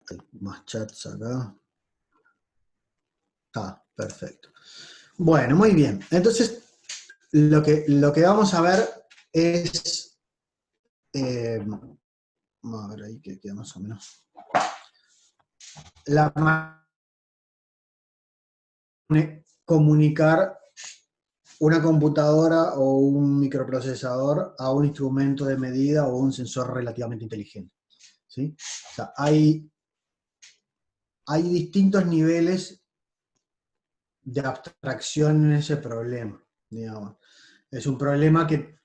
Hay más chats acá. Está, perfecto. Bueno, muy bien. Entonces, lo que vamos a ver es... vamos a ver ahí que queda más o menos. La manera de comunicar una computadora o un microprocesador a un instrumento de medida o un sensor relativamente inteligente. ¿Sí? O sea, hay distintos niveles de abstracción en ese problema, digamos. Es un problema que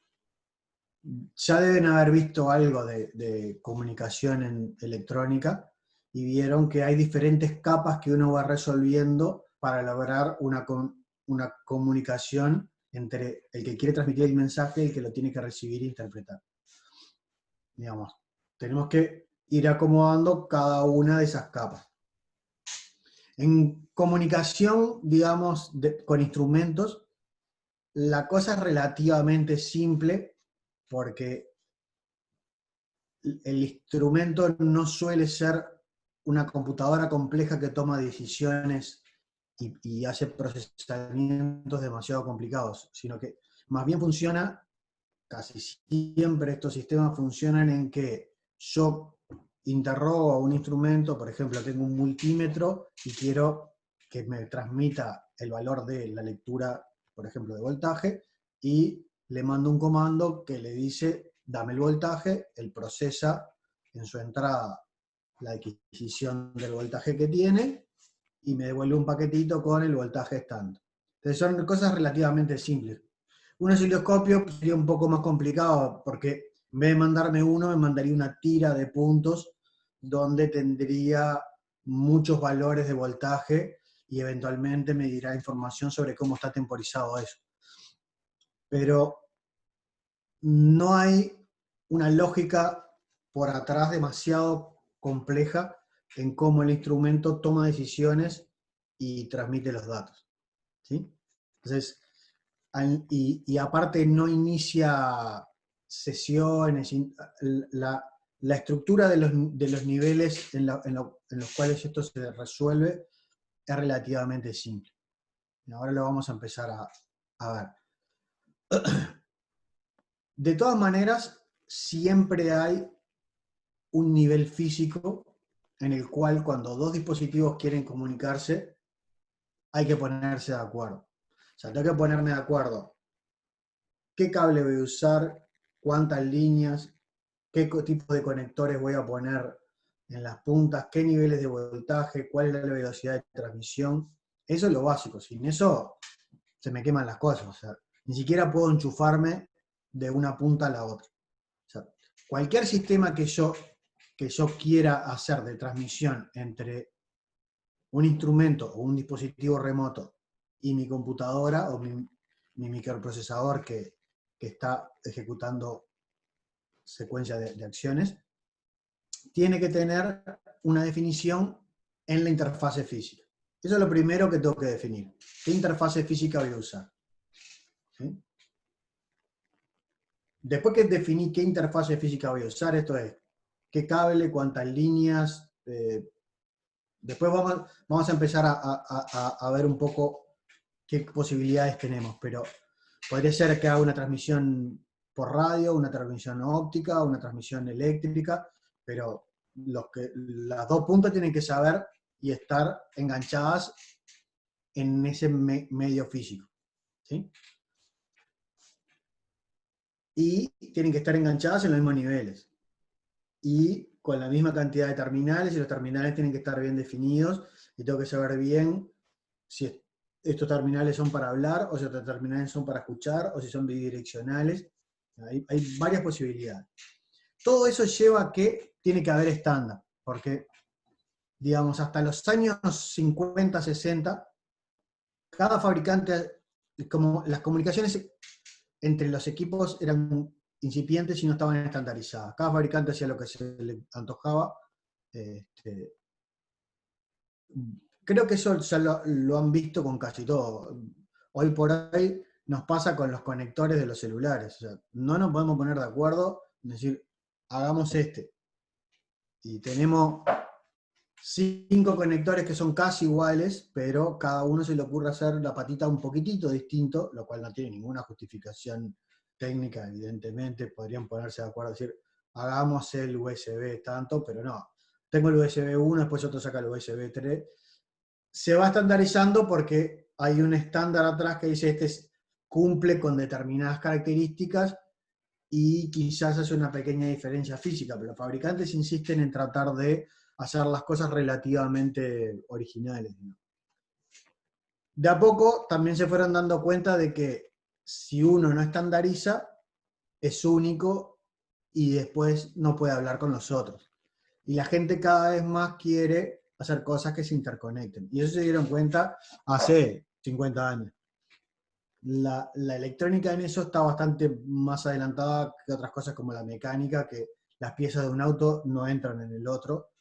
ya deben haber visto algo de comunicación electrónica y vieron que hay diferentes capas que uno va resolviendo para lograr una comunicación entre el que quiere transmitir el mensaje y el que lo tiene que recibir e interpretar. Digamos, tenemos que ir acomodando cada una de esas capas. En comunicación, digamos, con instrumentos, la cosa es relativamente simple porque el instrumento no suele ser una computadora compleja que toma decisiones y hace procesamientos demasiado complicados, sino que más bien funciona, casi siempre estos sistemas funcionan en que yo interrogo a un instrumento, por ejemplo, tengo un multímetro y quiero que me transmita el valor de la lectura, por ejemplo, de voltaje, y le mando un comando que le dice, dame el voltaje, él procesa en su entrada la adquisición del voltaje que tiene, y me devuelve un paquetito con el voltaje estándar. Entonces son cosas relativamente simples. Un osciloscopio sería un poco más complicado, porque en vez de mandarme uno, me mandaría una tira de puntos donde tendría muchos valores de voltaje y eventualmente me dirá información sobre cómo está temporizado eso. Pero no hay una lógica por atrás demasiado compleja en cómo el instrumento toma decisiones y transmite los datos. ¿Sí? Entonces, y aparte no inicia sesiones, la estructura de los niveles en los cuales esto se resuelve es relativamente simple. Y ahora lo vamos a empezar a ver. De todas maneras, siempre hay un nivel físico en el cual cuando dos dispositivos quieren comunicarse, hay que ponerse de acuerdo. O sea, tengo que ponerme de acuerdo qué cable voy a usar, cuántas líneas, qué tipo de conectores voy a poner en las puntas, qué niveles de voltaje, cuál es la velocidad de transmisión. Eso es lo básico. Sin eso se me queman las cosas. O sea, ni siquiera puedo enchufarme de una punta a la otra. O sea, cualquier sistema que yo quiera hacer de transmisión entre un instrumento o un dispositivo remoto y mi computadora o mi microprocesador que está ejecutando secuencia de acciones, tiene que tener una definición en la interfase física. Eso es lo primero que tengo que definir. ¿Qué interfase física voy a usar? ¿Sí? Después que definí qué interfase física voy a usar, esto es, qué cable, cuántas líneas, después vamos a empezar a ver un poco qué posibilidades tenemos, pero podría ser que haga una transmisión por radio, una transmisión óptica, una transmisión eléctrica, pero las dos puntas tienen que saber y estar enganchadas en ese medio físico. ¿Sí? Y tienen que estar enganchadas en los mismos niveles. Y con la misma cantidad de terminales, y los terminales tienen que estar bien definidos, y tengo que saber bien si estos terminales son para hablar, o si estos terminales son para escuchar, o si son bidireccionales. Hay varias posibilidades. Todo eso lleva a que tiene que haber estándar, porque, digamos, hasta los años 50, 60, cada fabricante, como las comunicaciones entre los equipos eran incipientes y no estaban estandarizadas. Cada fabricante hacía lo que se le antojaba. Creo que eso ya lo han visto con casi todo. Hoy por hoy nos pasa con los conectores de los celulares. O sea, no nos podemos poner de acuerdo en decir, hagamos este. Y tenemos 5 conectores que son casi iguales, pero cada uno se le ocurre hacer la patita un poquitito distinto, lo cual no tiene ninguna justificación técnica, evidentemente. Podrían ponerse de acuerdo y decir, hagamos el USB tanto, pero no. Tengo el USB 1, después otro saca el USB 3. Se va estandarizando porque hay un estándar atrás que dice cumple con determinadas características y quizás hace una pequeña diferencia física, pero los fabricantes insisten en tratar de hacer las cosas relativamente originales, ¿no? De a poco también se fueron dando cuenta de que si uno no estandariza, es único y después no puede hablar con los otros. Y la gente cada vez más quiere hacer cosas que se interconecten. Y eso se dieron cuenta hace 50 años. La electrónica en eso está bastante más adelantada que otras cosas como la mecánica, que las piezas de un auto no entran en el otro.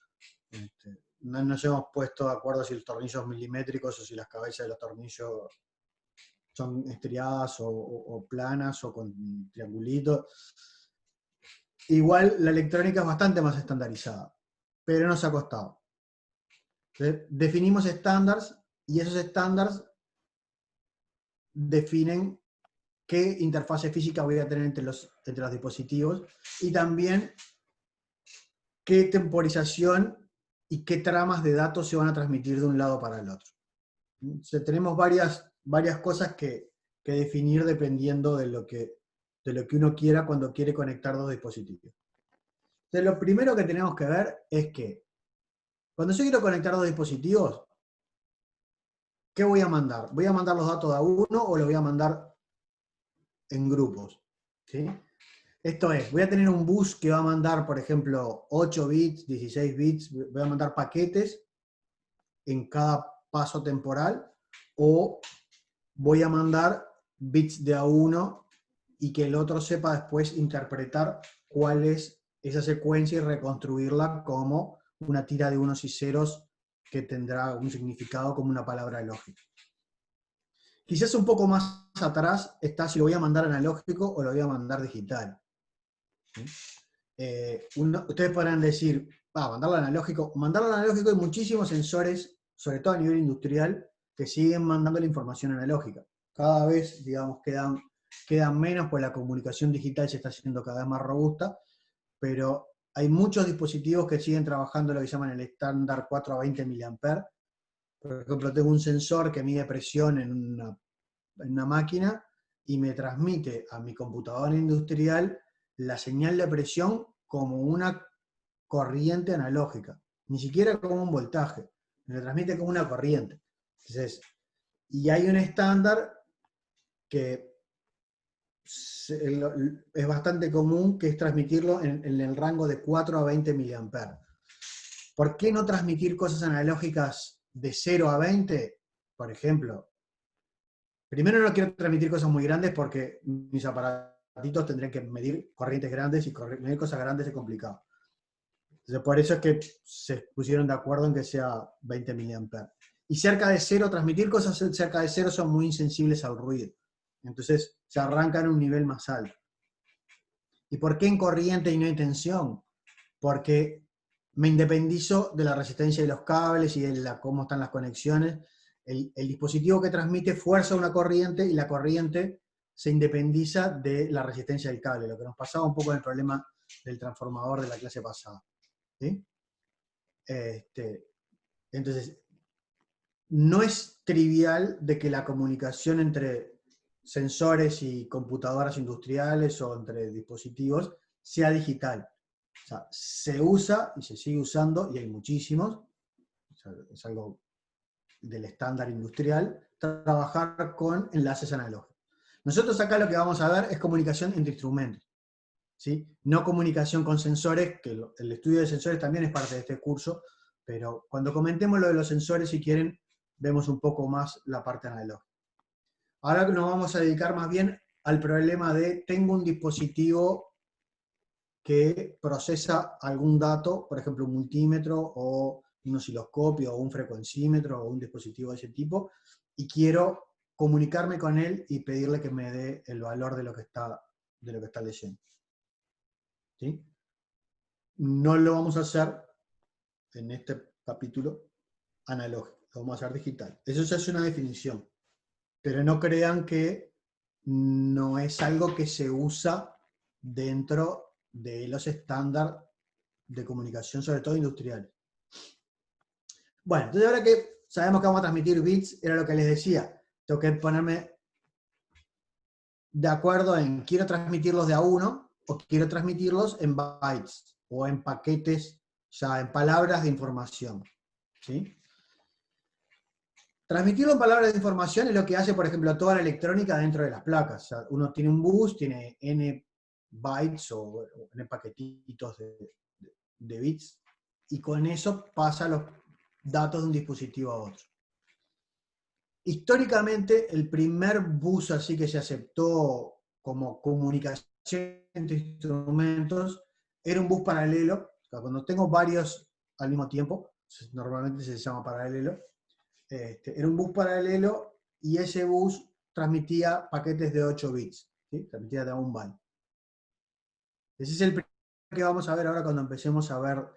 No nos hemos puesto de acuerdo si los tornillos milimétricos o si las cabezas de los tornillos son estriadas o planas o con triangulitos. Igual la electrónica es bastante más estandarizada, pero nos ha costado. Entonces, definimos estándares y esos estándares definen qué interfase física voy a tener entre los dispositivos y también qué temporización y qué tramas de datos se van a transmitir de un lado para el otro. Entonces, tenemos varias cosas que definir dependiendo de lo que uno quiera cuando quiere conectar dos dispositivos. Entonces, lo primero que tenemos que ver es que cuando yo quiero conectar dos dispositivos, ¿qué voy a mandar? ¿Voy a mandar los datos a uno o los voy a mandar en grupos? ¿Sí? Esto es, voy a tener un bus que va a mandar, por ejemplo, 8 bits, 16 bits, voy a mandar paquetes en cada paso temporal, o voy a mandar bits de a uno y que el otro sepa después interpretar cuál es esa secuencia y reconstruirla como una tira de unos y ceros que tendrá un significado como una palabra lógica. Quizás un poco más atrás está si lo voy a mandar analógico o lo voy a mandar digital. ¿Sí? Ustedes podrán decir, mandarlo analógico. Mandarlo analógico, hay muchísimos sensores, sobre todo a nivel industrial, que siguen mandando la información analógica. Cada vez, digamos, quedan menos, pues la comunicación digital se está haciendo cada vez más robusta, pero hay muchos dispositivos que siguen trabajando lo que llaman el estándar 4 a 20 mA. Por ejemplo, tengo un sensor que mide presión en una máquina y me transmite a mi computadora industrial la señal de presión como una corriente analógica, ni siquiera como un voltaje, me lo transmite como una corriente. Entonces, y hay un estándar que es bastante común, que es transmitirlo en el rango de 4 a 20 mA. ¿Por qué no transmitir cosas analógicas de 0 a 20? Por ejemplo, primero no quiero transmitir cosas muy grandes porque mis aparatitos tendrían que medir corrientes grandes y medir cosas grandes es complicado. Entonces, por eso es que se pusieron de acuerdo en que sea 20 mA. Y cerca de cero, transmitir cosas cerca de cero son muy insensibles al ruido. Entonces se arranca en un nivel más alto. ¿Y por qué en corriente y no en tensión? Porque me independizo de la resistencia de los cables y de cómo están las conexiones. El dispositivo que transmite fuerza una corriente y la corriente se independiza de la resistencia del cable, lo que nos pasaba un poco en el problema del transformador de la clase pasada. ¿Sí? Entonces, no es trivial de que la comunicación entre sensores y computadoras industriales o entre dispositivos sea digital. O sea, se usa y se sigue usando, y hay muchísimos, o sea, es algo del estándar industrial, trabajar con enlaces analógicos. Nosotros acá lo que vamos a ver es comunicación entre instrumentos, ¿sí? No comunicación con sensores, que el estudio de sensores también es parte de este curso, pero cuando comentemos lo de los sensores, si quieren, vemos un poco más la parte analógica. Ahora nos vamos a dedicar más bien al problema de, tengo un dispositivo que procesa algún dato, por ejemplo un multímetro o un osciloscopio o un frecuencímetro o un dispositivo de ese tipo, y quiero comunicarme con él y pedirle que me dé el valor de lo que está leyendo. ¿Sí? No lo vamos a hacer en este capítulo analógico, lo vamos a hacer digital. Eso ya es una definición, pero no crean que no es algo que se usa dentro de los estándares de comunicación, sobre todo industriales. Bueno, entonces ahora que sabemos que vamos a transmitir bits, era lo que les decía, tengo que ponerme de acuerdo en quiero transmitirlos de a uno o quiero transmitirlos en bytes o en paquetes, ya en palabras de información. ¿Sí? Transmitirlo en palabras de información es lo que hace, por ejemplo, toda la electrónica dentro de las placas. O sea, uno tiene un bus, tiene n bytes o n paquetitos de bits, y con eso pasa los datos de un dispositivo a otro. Históricamente, el primer bus así que se aceptó como comunicación entre instrumentos era un bus paralelo. O sea, cuando tengo varios al mismo tiempo, normalmente se llama paralelo, era un bus paralelo y ese bus transmitía paquetes de 8 bits, ¿sí? Transmitía de 1 byte. Ese es el primero que vamos a ver ahora cuando empecemos a ver un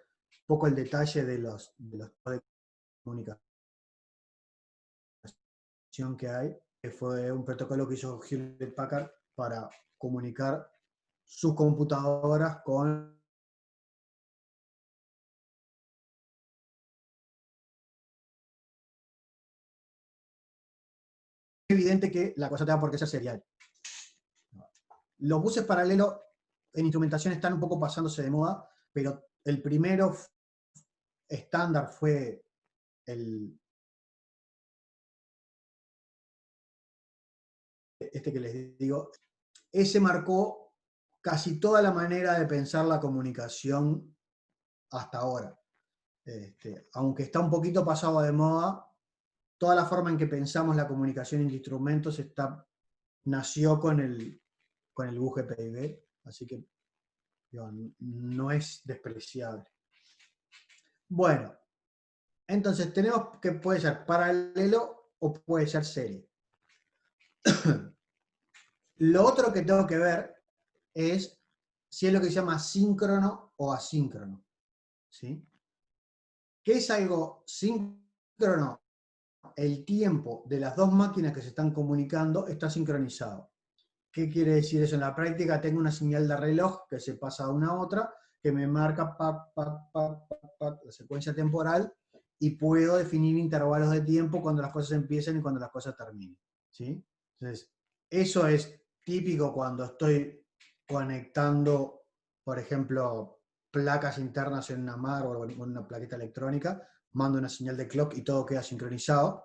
poco el detalle de los de comunicación que hay, que fue un protocolo que hizo Hewlett Packard para comunicar sus computadoras con... Es evidente que la cosa tenga por qué ser serial. Los buses paralelos en instrumentación están un poco pasándose de moda, pero el primero estándar fue este que les digo. Ese marcó casi toda la manera de pensar la comunicación hasta ahora. Aunque está un poquito pasado de moda, toda la forma en que pensamos la comunicación entre instrumentos nació con el bus GPIB, así que digo, no es despreciable. Bueno, entonces tenemos que puede ser paralelo o puede ser serie. Lo otro que tengo que ver es si es lo que se llama síncrono o asíncrono. ¿Sí? ¿Qué es algo síncrono? El tiempo de las dos máquinas que se están comunicando está sincronizado. ¿Qué quiere decir eso? En la práctica tengo una señal de reloj que se pasa de una a otra, que me marca la secuencia temporal, y puedo definir intervalos de tiempo cuando las cosas empiecen y cuando las cosas terminen. ¿Sí? Entonces, eso es típico cuando estoy conectando, por ejemplo, placas internas en una MAR o en una plaqueta electrónica, mando una señal de clock y todo queda sincronizado.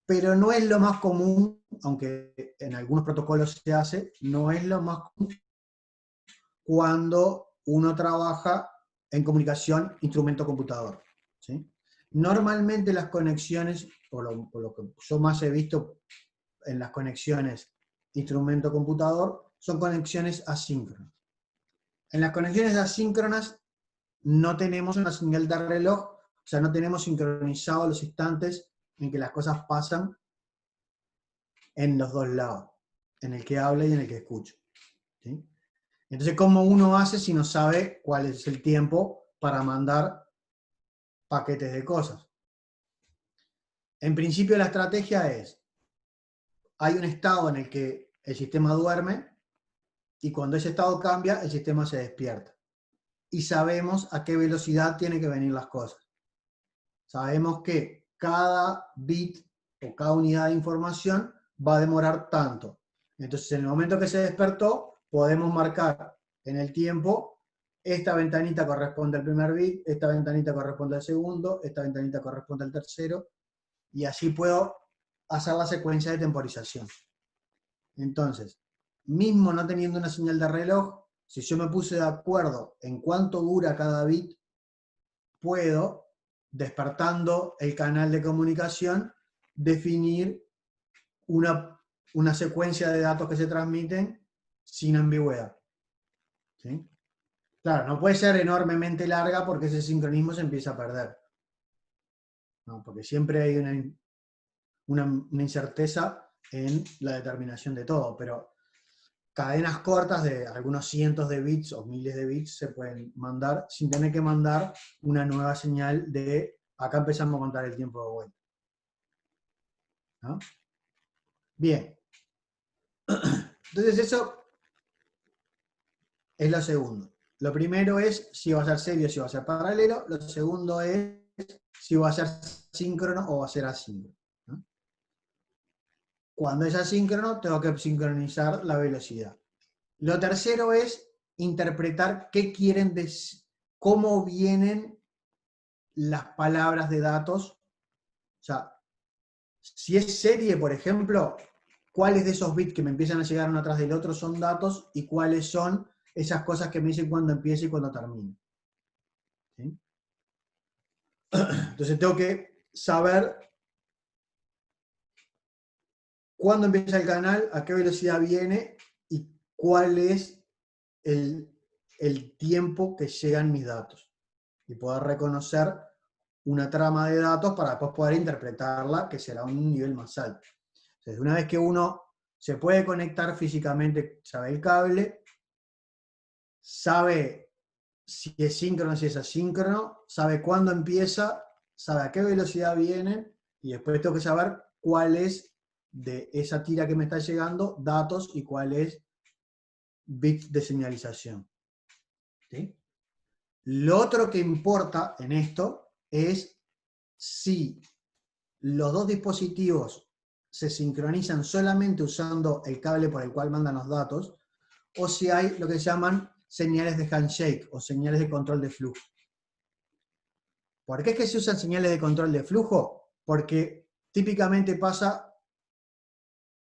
Pero no es lo más común, aunque en algunos protocolos se hace, no es lo más común cuando uno trabaja en comunicación instrumento-computador. ¿Sí? Normalmente las conexiones, por lo que yo más he visto en las conexiones instrumento-computador, son conexiones asíncronas. En las conexiones asíncronas no tenemos una señal de reloj, o sea, no tenemos sincronizados los instantes en que las cosas pasan en los dos lados, en el que habla y en el que escucha. ¿Sí? Entonces, ¿cómo uno hace si no sabe cuál es el tiempo para mandar paquetes de cosas? En principio la estrategia es, hay un estado en el que el sistema duerme y cuando ese estado cambia, el sistema se despierta. Y sabemos a qué velocidad tienen que venir las cosas. Sabemos que cada bit o cada unidad de información va a demorar tanto. Entonces, en el momento que se despertó, podemos marcar en el tiempo, esta ventanita corresponde al primer bit, esta ventanita corresponde al segundo, esta ventanita corresponde al tercero, y así puedo hacer la secuencia de temporización. Entonces, mismo no teniendo una señal de reloj, si yo me puse de acuerdo en cuánto dura cada bit, puedo, despertando el canal de comunicación, definir una secuencia de datos que se transmiten sin ambigüedad. ¿Sí? Claro, no puede ser enormemente larga porque ese sincronismo se empieza a perder. ¿No? Porque siempre hay una incerteza en la determinación de todo, pero cadenas cortas de algunos cientos de bits o miles de bits se pueden mandar sin tener que mandar una nueva señal de acá empezamos a contar el tiempo de vuelta. ¿No? Bien. Entonces eso es lo segundo. Lo primero es si va a ser serio, si va a ser paralelo. Lo segundo es si va a ser síncrono o va a ser asíncrono. ¿No? Cuando es asíncrono, tengo que sincronizar la velocidad. Lo tercero es interpretar qué quieren decir, cómo vienen las palabras de datos. O sea, si es serie, por ejemplo, cuáles de esos bits que me empiezan a llegar uno atrás del otro son datos y cuáles son esas cosas que me dicen cuándo empieza y cuándo termina. ¿Sí? Entonces tengo que saber cuándo empieza el canal, a qué velocidad viene y cuál es el tiempo que llegan mis datos. Y poder reconocer una trama de datos para después poder interpretarla, que será un nivel más alto. Entonces, una vez que uno se puede conectar físicamente, sabe el cable, sabe si es síncrono, si es asíncrono, sabe cuándo empieza, sabe a qué velocidad viene, y después tengo que saber cuál es de esa tira que me está llegando, datos, y cuál es bits de señalización. ¿Sí? Lo otro que importa en esto es si los dos dispositivos se sincronizan solamente usando el cable por el cual mandan los datos, o si hay lo que se llaman señales de handshake o señales de control de flujo. ¿Por qué es que se usan señales de control de flujo? Porque típicamente pasa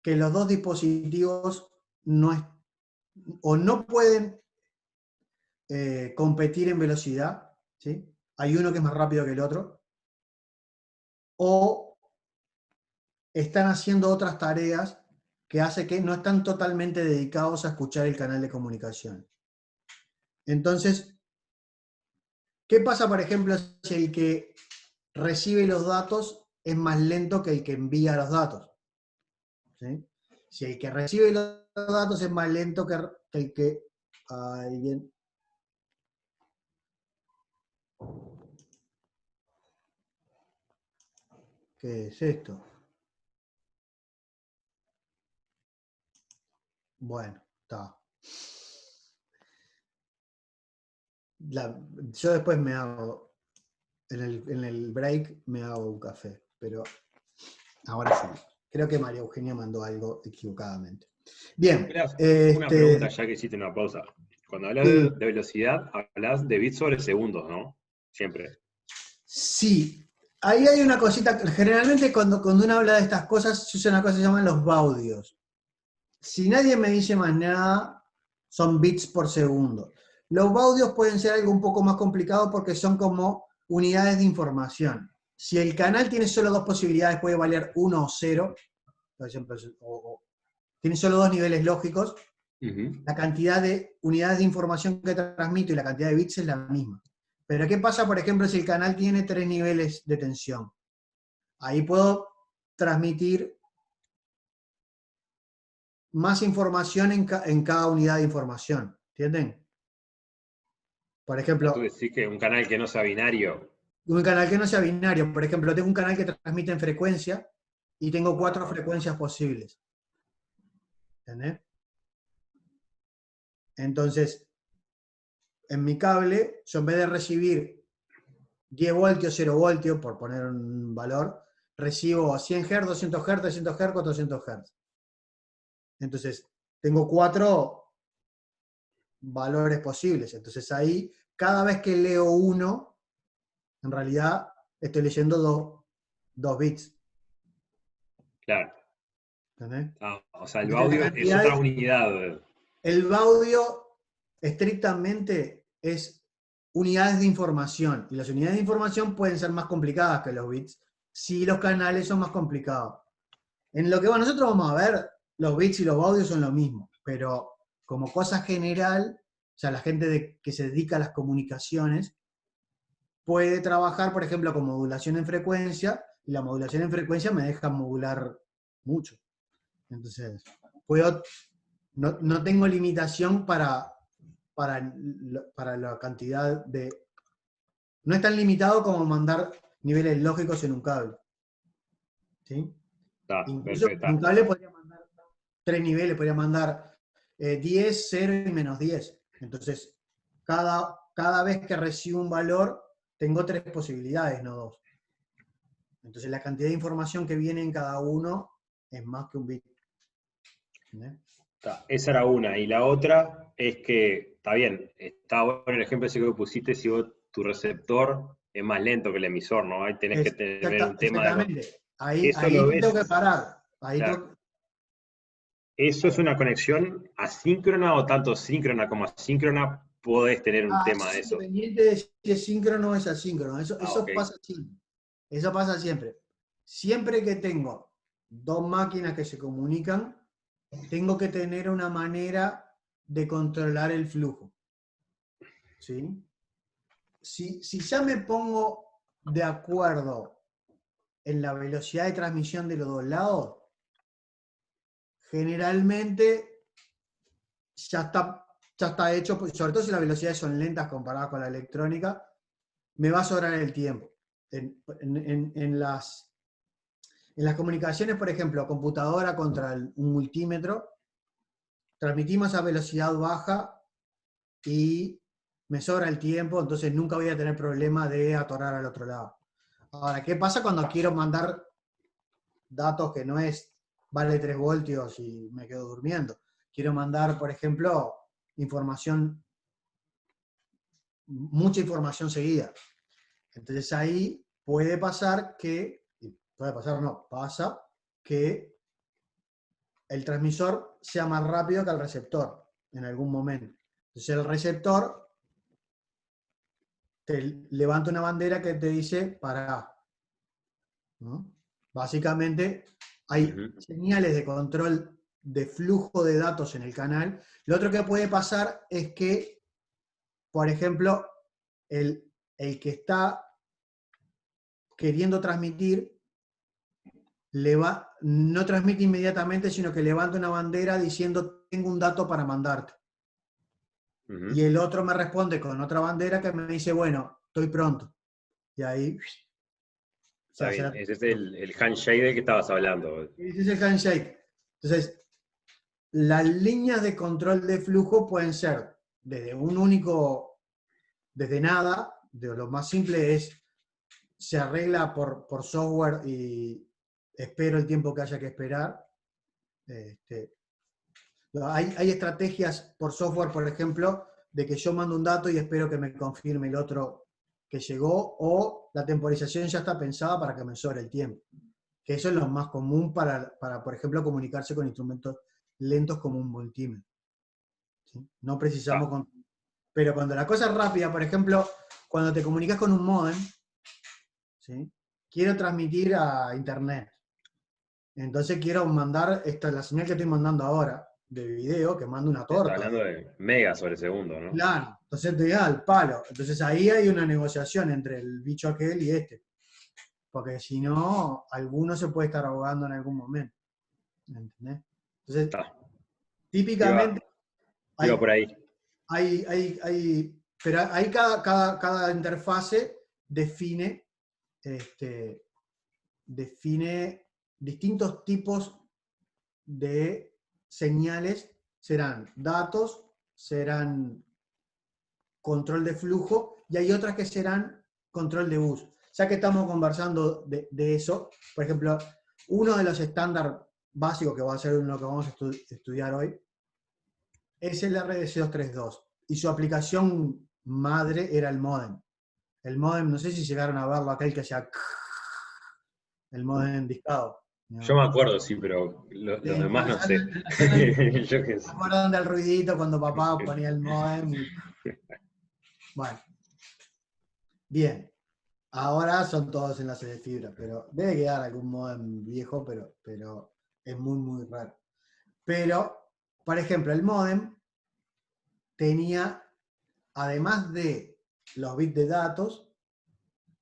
que los dos dispositivos no pueden competir en velocidad, ¿sí? Hay uno que es más rápido que el otro, o están haciendo otras tareas que hace que no están totalmente dedicados a escuchar el canal de comunicación. Entonces, ¿qué pasa, por ejemplo, si el que recibe los datos es más lento que el que envía los datos? ¿Sí? Si el que recibe los datos es más lento que el que... alguien... ¿Qué es esto? Bueno, está. Yo después me hago, en el break me hago un café, pero ahora sí. Creo que María Eugenia mandó algo equivocadamente. Bien. Una pregunta ya que hiciste una pausa. Cuando hablas Sí, de velocidad, hablas de bits sobre segundos, ¿no? Siempre. sí, ahí hay una cosita. Generalmente cuando uno habla de estas cosas, se usa una cosa que se llaman los baudios. Si nadie me dice más nada, son bits por segundo. Los baudios pueden ser algo un poco más complicado porque son como unidades de información. Si el canal tiene solo dos posibilidades, puede valer 1 o 0, por ejemplo, tiene solo dos niveles lógicos, la cantidad de unidades de información que transmito y la cantidad de bits es la misma. Pero ¿qué pasa, por ejemplo, si el canal tiene 3 niveles de tensión? Ahí puedo transmitir más información en cada unidad de información. ¿Entienden? Por Tú ejemplo, decís que un canal que no sea binario. un canal que no sea binario. Por ejemplo, tengo un canal que transmite en frecuencia y tengo 4 frecuencias posibles. ¿Entendés? Entonces, en mi cable, yo en vez de recibir 10 voltios, 0 voltios, por poner un valor, recibo 100 Hz, 200 Hz, 300 Hz, 400 Hz. Entonces, tengo 4 valores posibles. Entonces ahí, cada vez que leo uno, en realidad estoy leyendo 2 bits. Claro. ¿Entendés? O sea, el Entonces, audio es otra unidad. el baudio estrictamente es unidades de información. Y las unidades de información pueden ser más complicadas que los bits si los canales son más complicados. En lo que nosotros vamos a ver, los bits y los baudios son lo mismo, pero como cosa general, o sea, la gente que se dedica a las comunicaciones puede trabajar, por ejemplo, con modulación en frecuencia, y la modulación en frecuencia me deja modular mucho. Entonces, puedo no tengo limitación para la cantidad de... No es tan limitado como mandar niveles lógicos en un cable. ¿Sí? Está, Incluso perfecto. en un cable podría mandar 3 niveles, podría mandar 10, 0 y -10. Entonces, cada vez que recibo un valor, tengo 3 posibilidades, no 2. Entonces, la cantidad de información que viene en cada uno es más que un bit. ¿Entendés? Esa era una. Y la otra es que, está bien, está bueno el ejemplo ese que pusiste, si vos, tu receptor es más lento que el emisor, ¿no? Ahí tenés que tener un tema de... Exactamente. Eso Ahí lo te tengo ves, que parar. Ahí claro. tengo, ¿Eso es una conexión asíncrona o tanto síncrona como asíncrona? Podés tener un tema eso de es eso. independiente de si es síncrono o es asíncrono. Ok. Eso pasa siempre. Eso pasa siempre. Siempre que tengo 2 máquinas que se comunican, tengo que tener una manera de controlar el flujo. ¿Sí? Si ya me pongo de acuerdo en la velocidad de transmisión de los dos lados, generalmente ya está hecho, sobre todo si las velocidades son lentas comparadas con la electrónica, me va a sobrar el tiempo. En las comunicaciones, por ejemplo, computadora contra un multímetro, transmitimos a velocidad baja y me sobra el tiempo, entonces nunca voy a tener problema de atorar al otro lado. Ahora, ¿qué pasa cuando quiero mandar datos que no es vale 3 voltios y me quedo durmiendo? Quiero mandar, por ejemplo, mucha información seguida. Entonces ahí pasa que el transmisor sea más rápido que el receptor en algún momento. Entonces el receptor te levanta una bandera que te dice pará, ¿no? Básicamente hay señales de control de flujo de datos en el canal. Lo otro que puede pasar es que, por ejemplo, el que está queriendo transmitir no transmite inmediatamente, sino que levanta una bandera diciendo tengo un dato para mandarte. Y el otro me responde con otra bandera que me dice, bueno, estoy pronto. Y ahí se Está hace bien, la... ese es el handshake del que estabas hablando. Ese es el handshake. Entonces, las líneas de control de flujo pueden ser desde nada, de lo más simple se arregla por software y espero el tiempo que haya que esperar. Hay estrategias por software, por ejemplo, de que yo mando un dato y espero que me confirme el otro que llegó, o la temporización ya está pensada para que me sobre el tiempo. Que eso es lo más común para por ejemplo, comunicarse con instrumentos lentos como un multímetro. ¿Sí? No precisamos Pero cuando la cosa es rápida, por ejemplo, cuando te comunicas con un módem, ¿sí? Quiero transmitir a internet. Entonces quiero mandar la señal que estoy mandando ahora de video, que mando una Está torta. hablando de megas sobre segundo, ¿no? Claro, entonces te da al palo. Entonces ahí hay una negociación entre el bicho aquel y este. Porque si no, alguno se puede estar ahogando en algún momento. ¿Entendés? Entonces, Está. Iba, típicamente iba hay, por ahí. pero ahí cada interfase define, define distintos tipos de señales, serán datos, serán control de flujo, y hay otras que serán control de bus. Ya que estamos conversando de eso, por ejemplo, uno de los estándares básicos que va a ser lo que vamos a estudiar hoy es el RDC232, y su aplicación madre era el modem. El modem, no sé si llegaron a verlo, aquel que hacía el modem discado. Yo me acuerdo, sí, pero los demás no sé. Yo qué ¿Se sé. acuerdan del ruidito cuando papá ponía el modem? Bueno, bien. Ahora son todos enlaces de fibra, pero debe quedar algún modem viejo, pero es muy, muy raro. Pero, por ejemplo, el modem tenía, además de los bits de datos,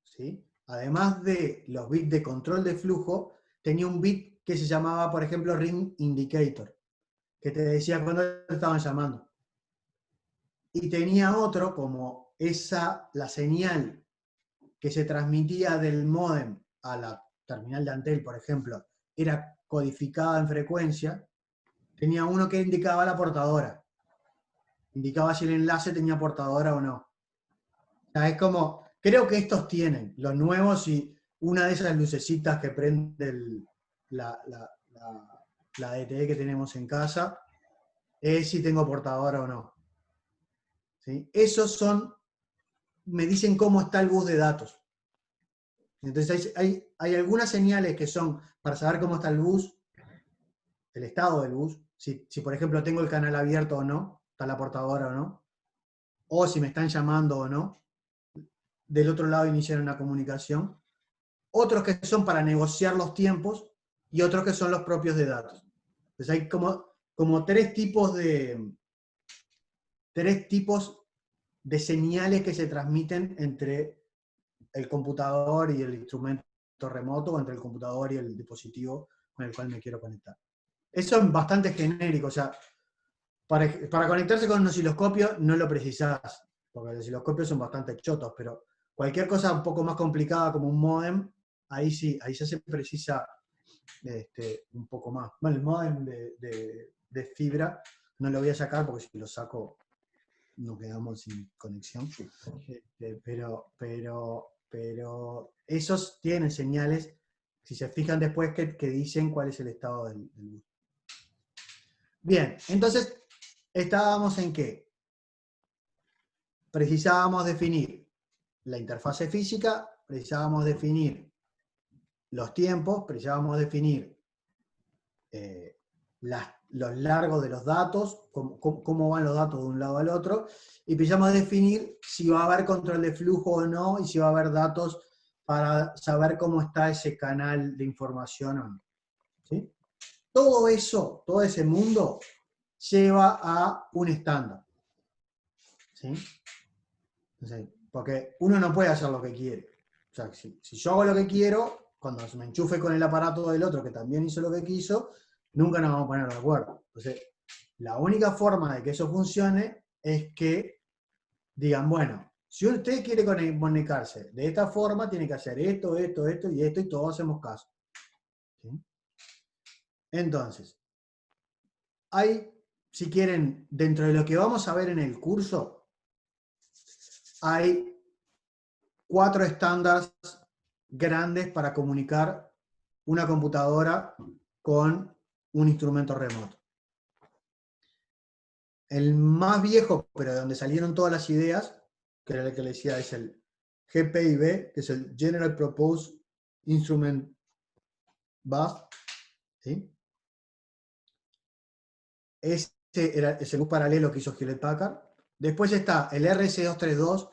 ¿sí? Además de los bits de control de flujo, tenía un bit que se llamaba, por ejemplo, ring indicator. que te decía cuando te estaban llamando. Y tenía otro como la señal que se transmitía del módem a la terminal de Antel, por ejemplo, era codificada en frecuencia, tenía uno que indicaba la portadora. Indicaba si el enlace tenía portadora o no. O sea, es como, creo que estos tienen, los nuevos, y una de esas lucecitas que prende la DTE que tenemos en casa, es si tengo portadora o no. ¿Sí? Esos me dicen cómo está el bus de datos. Entonces hay algunas señales que son para saber cómo está el bus, el estado del bus, si por ejemplo tengo el canal abierto o no, está la portadora o no, o si me están llamando o no, del otro lado iniciar una comunicación, otros que son para negociar los tiempos y otros que son los propios de datos. Entonces hay como tres tipos de señales que se transmiten entre el computador y el instrumento remoto, o entre el computador y el dispositivo con el cual me quiero conectar. Eso es bastante genérico, o sea, para conectarse con un osciloscopio no lo precisás, porque los osciloscopios son bastante chotos, pero cualquier cosa un poco más complicada como un módem, ahí sí, ahí ya se precisa un poco más. Bueno, el módem de fibra no lo voy a sacar porque si lo saco nos quedamos sin conexión. Pero esos tienen señales, si se fijan después, que dicen cuál es el estado del bus. Bien, entonces estábamos en que precisábamos definir la interfase física, precisábamos definir los tiempos, precisábamos definir los largos de los datos, cómo van los datos de un lado al otro, y precisamos definir si va a haber control de flujo o no, y si va a haber datos para saber cómo está ese canal de información o no. ¿Sí? Todo eso, todo ese mundo, lleva a un estándar. ¿Sí? Entonces, porque uno no puede hacer lo que quiere. O sea, si yo hago lo que quiero, cuando me enchufe con el aparato del otro que también hizo lo que quiso, nunca nos vamos a poner de acuerdo. Entonces, la única forma de que eso funcione es que digan, bueno, si usted quiere comunicarse de esta forma, tiene que hacer esto, esto, esto y esto, y todos hacemos caso. ¿Sí? Entonces, si quieren, dentro de lo que vamos a ver en el curso, hay 4 estándares grandes para comunicar una computadora con un instrumento remoto. El más viejo, pero de donde salieron todas las ideas, que era el que le decía, es el GPIB, que es el General Purpose Instrument Bus. ¿Sí? Este es el bus paralelo que hizo Hewlett Packard. Después está el RC232,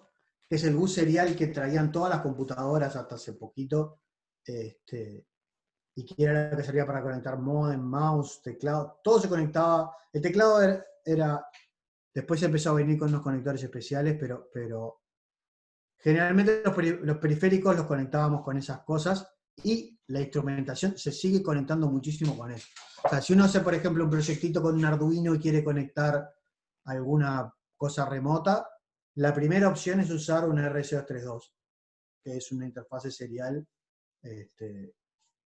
que es el bus serial que traían todas las computadoras hasta hace poquito, y que era la que servía para conectar modem, mouse, teclado, todo se conectaba. El teclado después se empezó a venir con unos conectores especiales, pero generalmente los periféricos los conectábamos con esas cosas, y la instrumentación se sigue conectando muchísimo con eso. O sea, si uno hace, por ejemplo, un proyectito con un Arduino y quiere conectar alguna cosa remota, la primera opción es usar un RC232, que es una interfase serial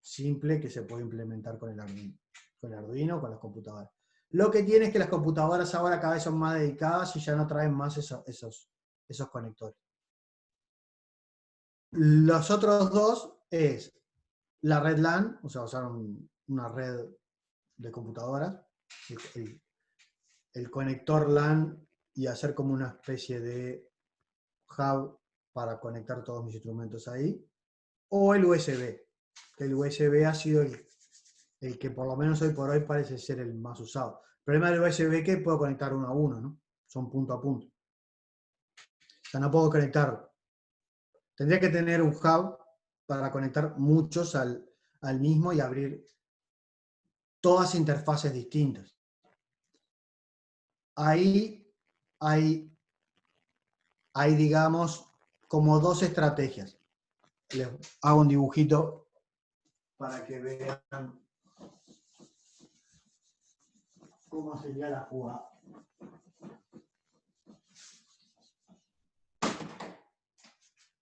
simple que se puede implementar con el Arduino o con las computadoras. Lo que tiene es que las computadoras ahora cada vez son más dedicadas y ya no traen más esos conectores. Los otros dos es la red LAN, o sea, usar una red de computadoras, el conector LAN, y hacer como una especie de hub para conectar todos mis instrumentos ahí, o el USB, que el USB ha sido el que por lo menos hoy por hoy parece ser el más usado. El problema del USB es que puedo conectar uno a uno, ¿no? Son punto a punto. O sea, no puedo conectar. Tendría que tener un hub para conectar muchos al mismo y abrir todas interfaces distintas. Ahí hay, digamos, como 2 estrategias. Les hago un dibujito para que vean. cómo sería la jugada.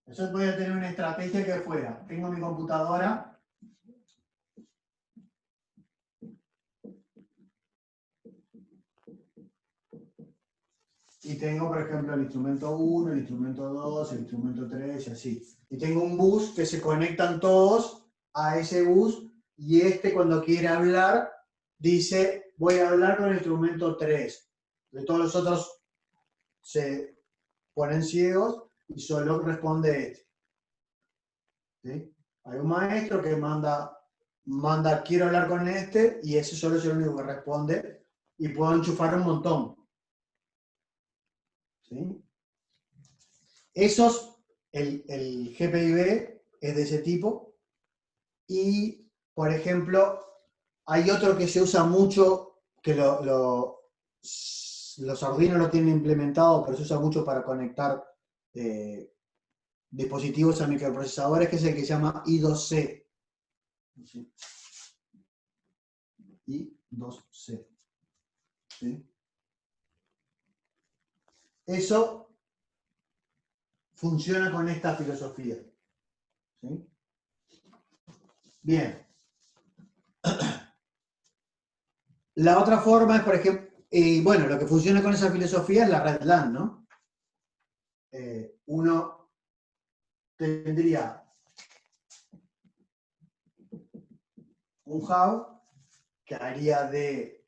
Yo voy a tener una estrategia que fuera, tengo mi computadora, y tengo, por ejemplo, el instrumento 1, el instrumento 2, el instrumento 3, y así. Y tengo un bus que se conectan todos a ese bus, y cuando quiere hablar, dice, voy a hablar con el instrumento 3. De todos los otros se ponen ciegos y solo responde este. ¿Sí? Hay un maestro que manda, quiero hablar con este, y ese solo es el único que responde, y puedo enchufar un montón. ¿Sí? El GPIB es de ese tipo, y, por ejemplo, hay otro que se usa mucho, que los Arduino lo tienen implementado, pero se usa mucho para conectar dispositivos a microprocesadores, que es el que se llama I2C. ¿Sí? I2C. ¿Sí? Eso funciona con esta filosofía. ¿Sí? Bien. La otra forma es, por ejemplo, bueno, lo que funciona con esa filosofía es la red LAN, ¿no? Uno tendría un hub que haría de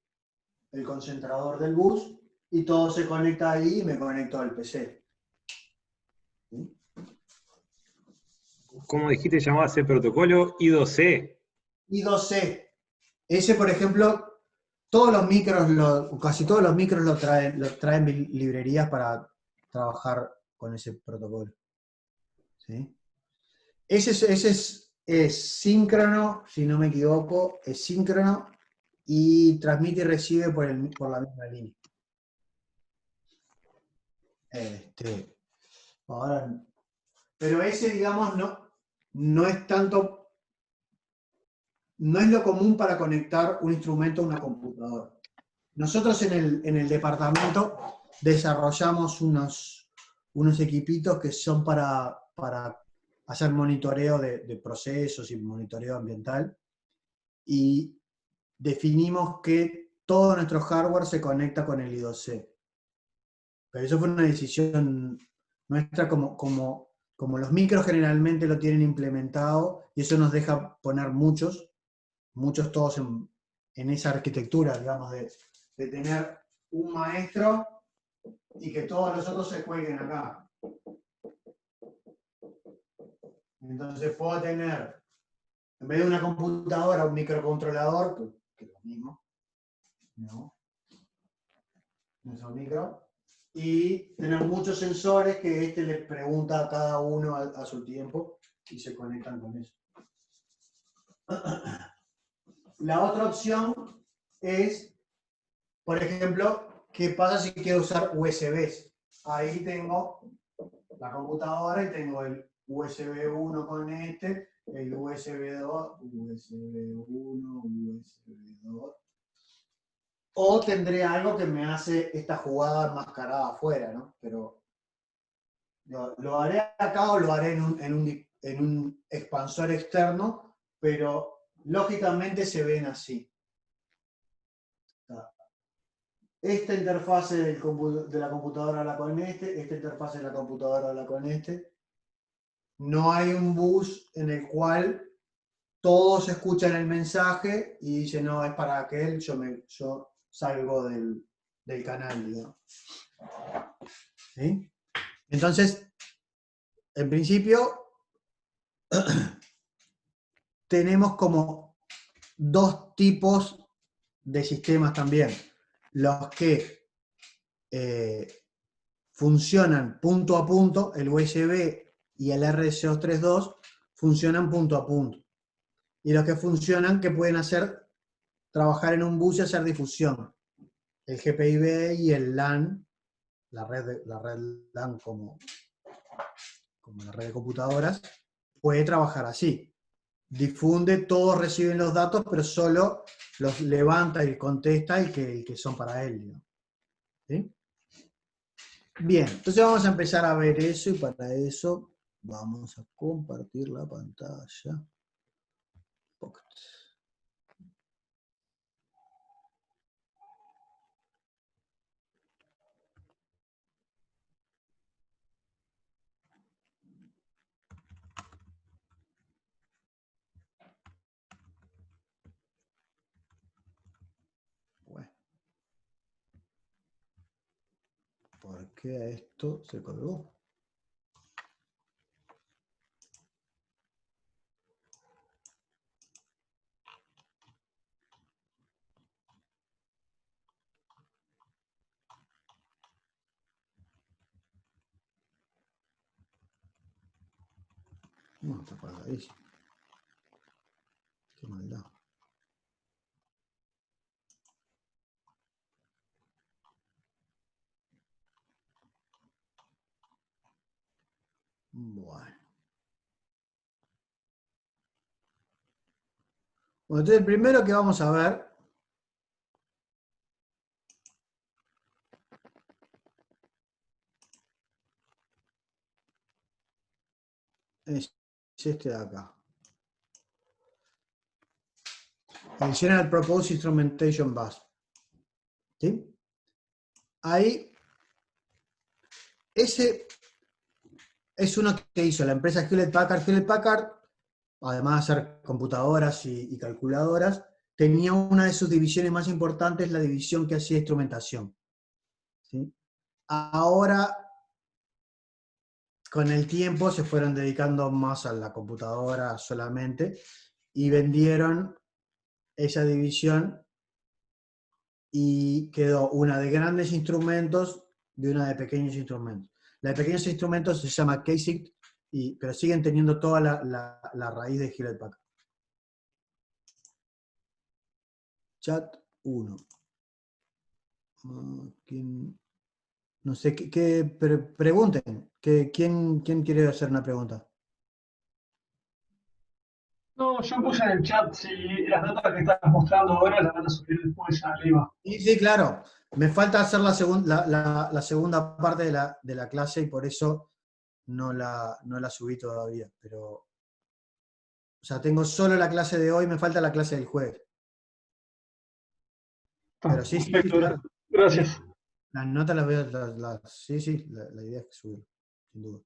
el concentrador del bus, y todo se conecta ahí y me conecto al PC. ¿Sí? ¿Cómo dijiste llamaba ese protocolo? I2C. I2C. Ese, por ejemplo, todos los micros, casi todos los micros lo traen librerías para trabajar con ese protocolo. ¿Sí? Ese es síncrono, si no me equivoco, es síncrono, y transmite y recibe por la misma línea. Ahora, pero ese, digamos, no es tanto, no es lo común para conectar un instrumento a una computadora. Nosotros en el departamento desarrollamos unos equipitos que son para hacer monitoreo de procesos y monitoreo ambiental, y definimos que todo nuestro hardware se conecta con el I2C. Pero eso fue una decisión nuestra, como los micros generalmente lo tienen implementado, y eso nos deja poner muchos todos en esa arquitectura, digamos, de tener un maestro y que todos los otros se cuelguen acá. Entonces puedo tener, en vez de una computadora, un microcontrolador, que es lo mismo, ¿no? Nuestro micro, y tener muchos sensores que le pregunta a cada uno a su tiempo, y se conectan con eso. La otra opción es, por ejemplo, ¿qué pasa si quiero usar USBs? Ahí tengo la computadora y tengo el USB 1 con el USB 2, USB 1, USB 2. O tendré algo que me hace esta jugada enmascarada afuera, ¿no? Pero lo haré acá o lo haré en un expansor externo, pero lógicamente se ven así. Esta interfase de la computadora habla con esta interfase de la computadora habla con No hay un bus en el cual todos escuchan el mensaje y dicen, no, es para aquel, yo salgo del canal, digamos. ¿Sí? Entonces, en principio, tenemos como dos tipos de sistemas también. Los que funcionan punto a punto, el USB y el RS232 funcionan punto a punto. Y los que funcionan, que pueden trabajar en un bus y hacer difusión. El GPIB y el LAN, la red LAN como la red de computadoras, puede trabajar así. difunde, todos reciben los datos, pero solo los levanta y contesta el que son para él, ¿no? ¿Sí? Bien, entonces vamos a empezar a ver eso, y para eso vamos a compartir la pantalla. Bueno, ¿por qué a esto se colgó? No, está apagадísimo. Qué maldad. Bueno. Bueno, entonces el primero que vamos a ver es este de acá. El General Purpose Instrumentation Bus. ¿Sí? Ahí, ese es uno que hizo la empresa Hewlett Packard. Hewlett Packard, además de hacer computadoras y calculadoras, tenía una de sus divisiones más importantes, la división que hacía instrumentación. ¿Sí? Ahora, con el tiempo, se fueron dedicando más a la computadora solamente y vendieron esa división y quedó una de grandes instrumentos de una de pequeños instrumentos. La de pequeños instrumentos se llama KSIC, pero siguen teniendo toda la raíz de Hewlett Packard. Chat 1. No sé, pregunten. ¿Quién quiere hacer una pregunta? No, yo puse en el chat si las notas que estás mostrando ahora las van a subir después arriba. Sí, claro. Me falta hacer la segunda parte de la clase y por eso no la subí todavía. Pero, o sea, tengo solo la clase de hoy, me falta la clase del jueves. Pero sí, Perfecto, claro. gracias. Las notas las veo, sí, la idea es que subirlo, sin duda.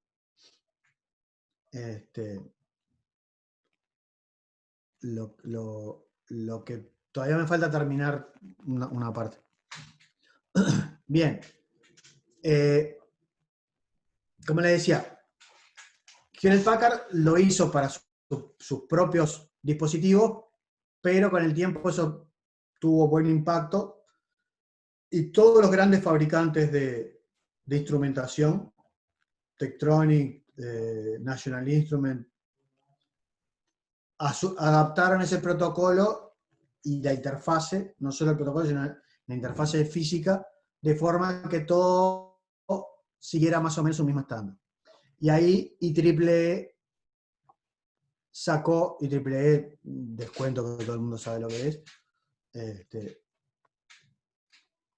Lo que todavía me falta terminar una parte. Bien. Como le decía, Hewlett Packard lo hizo para sus propios dispositivos, pero con el tiempo eso tuvo buen impacto y todos los grandes fabricantes de instrumentación, Tektronix, National Instruments, adaptaron ese protocolo y la interfase, no solo el protocolo, sino la interfase física, de forma que todo siguiera más o menos un mismo estándar. Y ahí IEEE sacó, IEEE, descuento que todo el mundo sabe lo que es,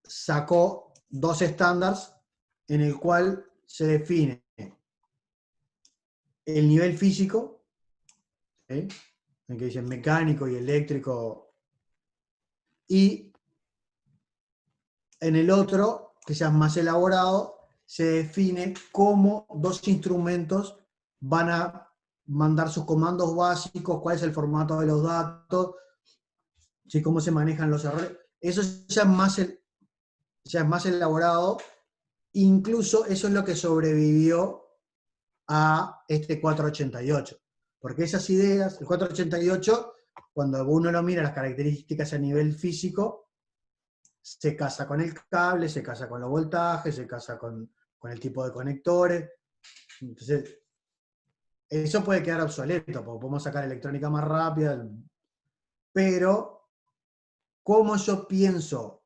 sacó dos estándares en el cual se define el nivel físico, ¿sí? En que dicen mecánico y eléctrico, y en el otro, que sea más elaborado, se define cómo dos instrumentos van a mandar sus comandos básicos, cuál es el formato de los datos, ¿sí? Cómo se manejan los errores. Eso ya es más elaborado, incluso eso es lo que sobrevivió a este 488. Porque esas ideas, el 488, cuando uno lo mira las características a nivel físico, se casa con el cable, se casa con los voltajes, se casa con el tipo de conectores. Entonces, eso puede quedar obsoleto, porque podemos sacar electrónica más rápida, pero cómo yo pienso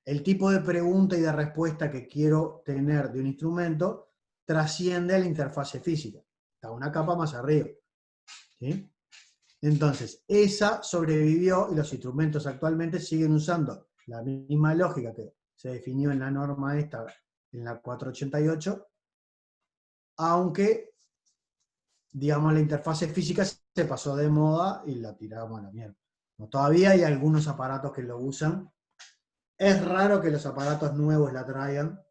el tipo de pregunta y de respuesta que quiero tener de un instrumento trasciende a la interfase física. Está una capa más arriba. ¿Sí? Entonces, esa sobrevivió y los instrumentos actualmente siguen usando la misma lógica que se definió en la norma esta, en la 488, aunque, digamos, la interfase física se pasó de moda y la tiramos a la mierda. No, todavía hay algunos aparatos que lo usan. Es raro que los aparatos nuevos la traigan,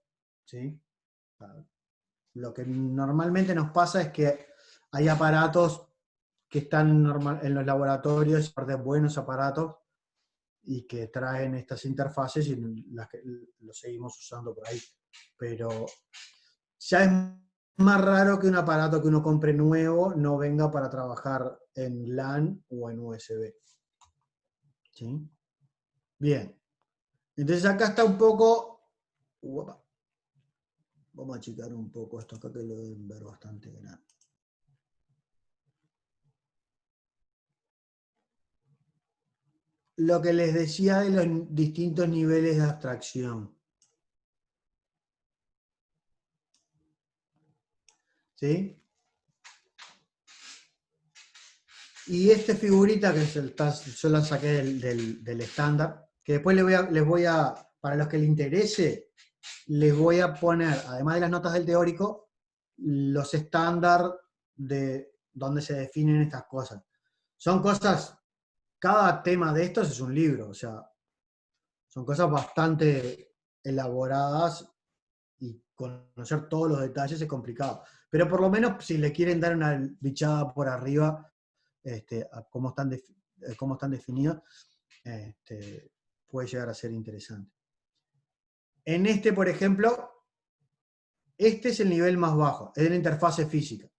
¿sí? Lo que normalmente nos pasa es que hay aparatos que están en los laboratorios, buenos aparatos, y que traen estas interfaces y las que los seguimos usando por ahí. Pero ya es más raro que un aparato que uno compre nuevo no venga para trabajar en LAN o en USB. ¿Sí? Bien. Entonces acá está un poco... Uopa. Vamos a achicar un poco esto acá que lo deben ver bastante grande. Lo que les decía de los distintos niveles de abstracción. ¿Sí? Y esta figurita, que yo la saqué del estándar, que después les voy a, para los que les interese, les voy a poner, además de las notas del teórico, los estándar de donde se definen estas cosas. Son cosas, cada tema de estos es un libro, o sea, son cosas bastante elaboradas y conocer todos los detalles es complicado. Pero por lo menos si le quieren dar una bichada por arriba, a cómo están definidos, puede llegar a ser interesante. En este, por ejemplo, este es el nivel más bajo, es de la interfase física.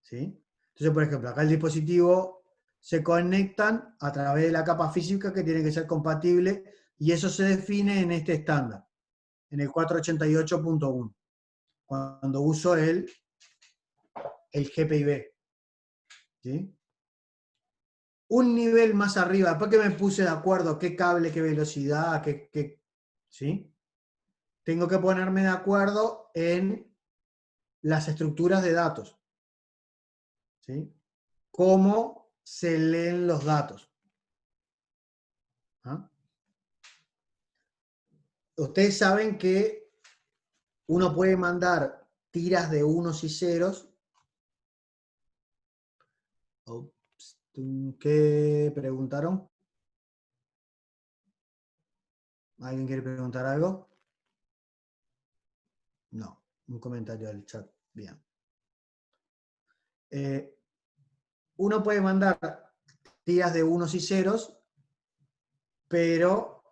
¿Sí? Entonces, por ejemplo, acá el dispositivo se conectan a través de la capa física que tiene que ser compatible y eso se define en este estándar, en el 488.1, cuando uso el GPIB. ¿Sí? Un nivel más arriba, después que me puse de acuerdo qué cable, qué velocidad, ¿sí? Tengo que ponerme de acuerdo en las estructuras de datos. ¿Sí? Cómo se leen los datos. ¿Ah? Ustedes saben que uno puede mandar tiras de unos y ceros. ¿Qué preguntaron? ¿Alguien quiere preguntar algo? No, un comentario del chat. Bien. Uno puede mandar tiras de unos y ceros, pero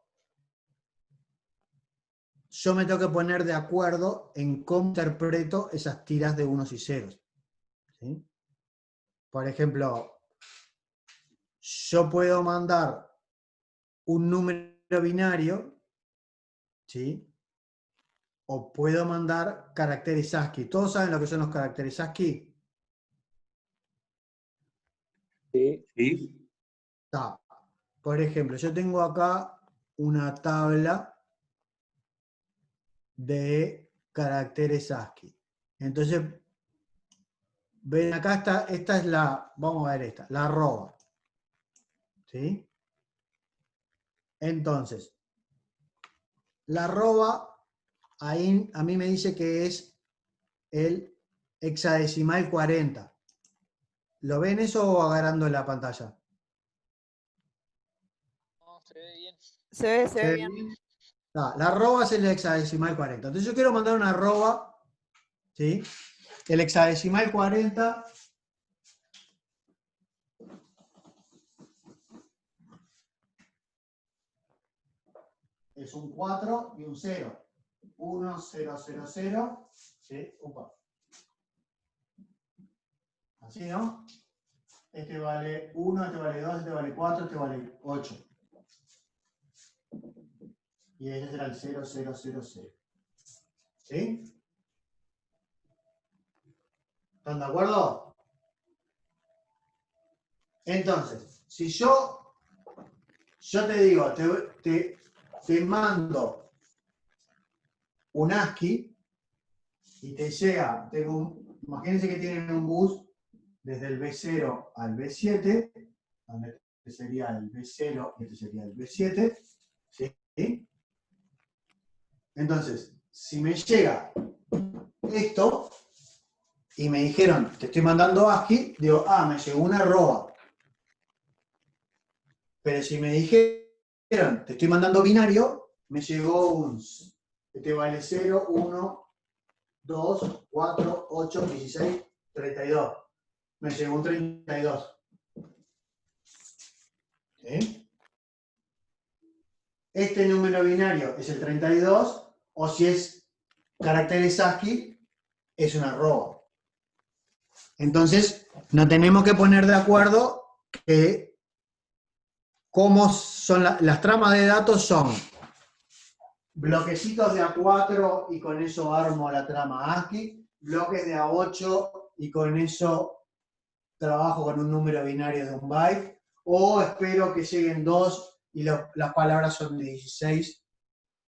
yo me tengo que poner de acuerdo en cómo interpreto esas tiras de unos y ceros. ¿Sí? Por ejemplo, yo puedo mandar un número binario, ¿sí? O puedo mandar caracteres ASCII. ¿Todos saben lo que son los caracteres ASCII? Sí. Por ejemplo, yo tengo acá una tabla de caracteres ASCII. Entonces, ven acá, esta es la, vamos a ver esta, la arroba. ¿Sí? Entonces, la arroba, ahí a mí me dice que es el hexadecimal 40. ¿Lo ven eso o agarrando la pantalla? No, se ve bien. Se ve bien. La arroba es el hexadecimal 40. Entonces yo quiero mandar una arroba, ¿sí? El hexadecimal 40 es un 4 y un 0. 1, 0, 0, 0. ¿Sí? Upa. Así, ¿no? Este vale 1, este vale 2, este vale 4, este vale 8. Y este será el 0, 0, 0, 0. ¿Sí? ¿Están de acuerdo? Entonces, si yo te digo, te mando un ASCII y te llega, imagínense que tienen un bus desde el B0 al B7, donde este sería el B0 y este sería el B7, ¿sí? Entonces, si me llega esto y me dijeron, te estoy mandando ASCII, digo, me llegó una arroba. Pero si me dijeron, te estoy mandando binario, me llegó un, este vale 0, 1, 2, 4, 8, 16, 32. Me llegó un 32. ¿Sí? Este número binario es el 32, o si es caracteres ASCII, es una arroba. Entonces, nos tenemos que poner de acuerdo que cómo son las tramas de datos son bloquecitos de A4 y con eso armo la trama ASCII, bloques de A8 y con eso trabajo con un número binario de un byte, o espero que lleguen 2 y las palabras son de 16.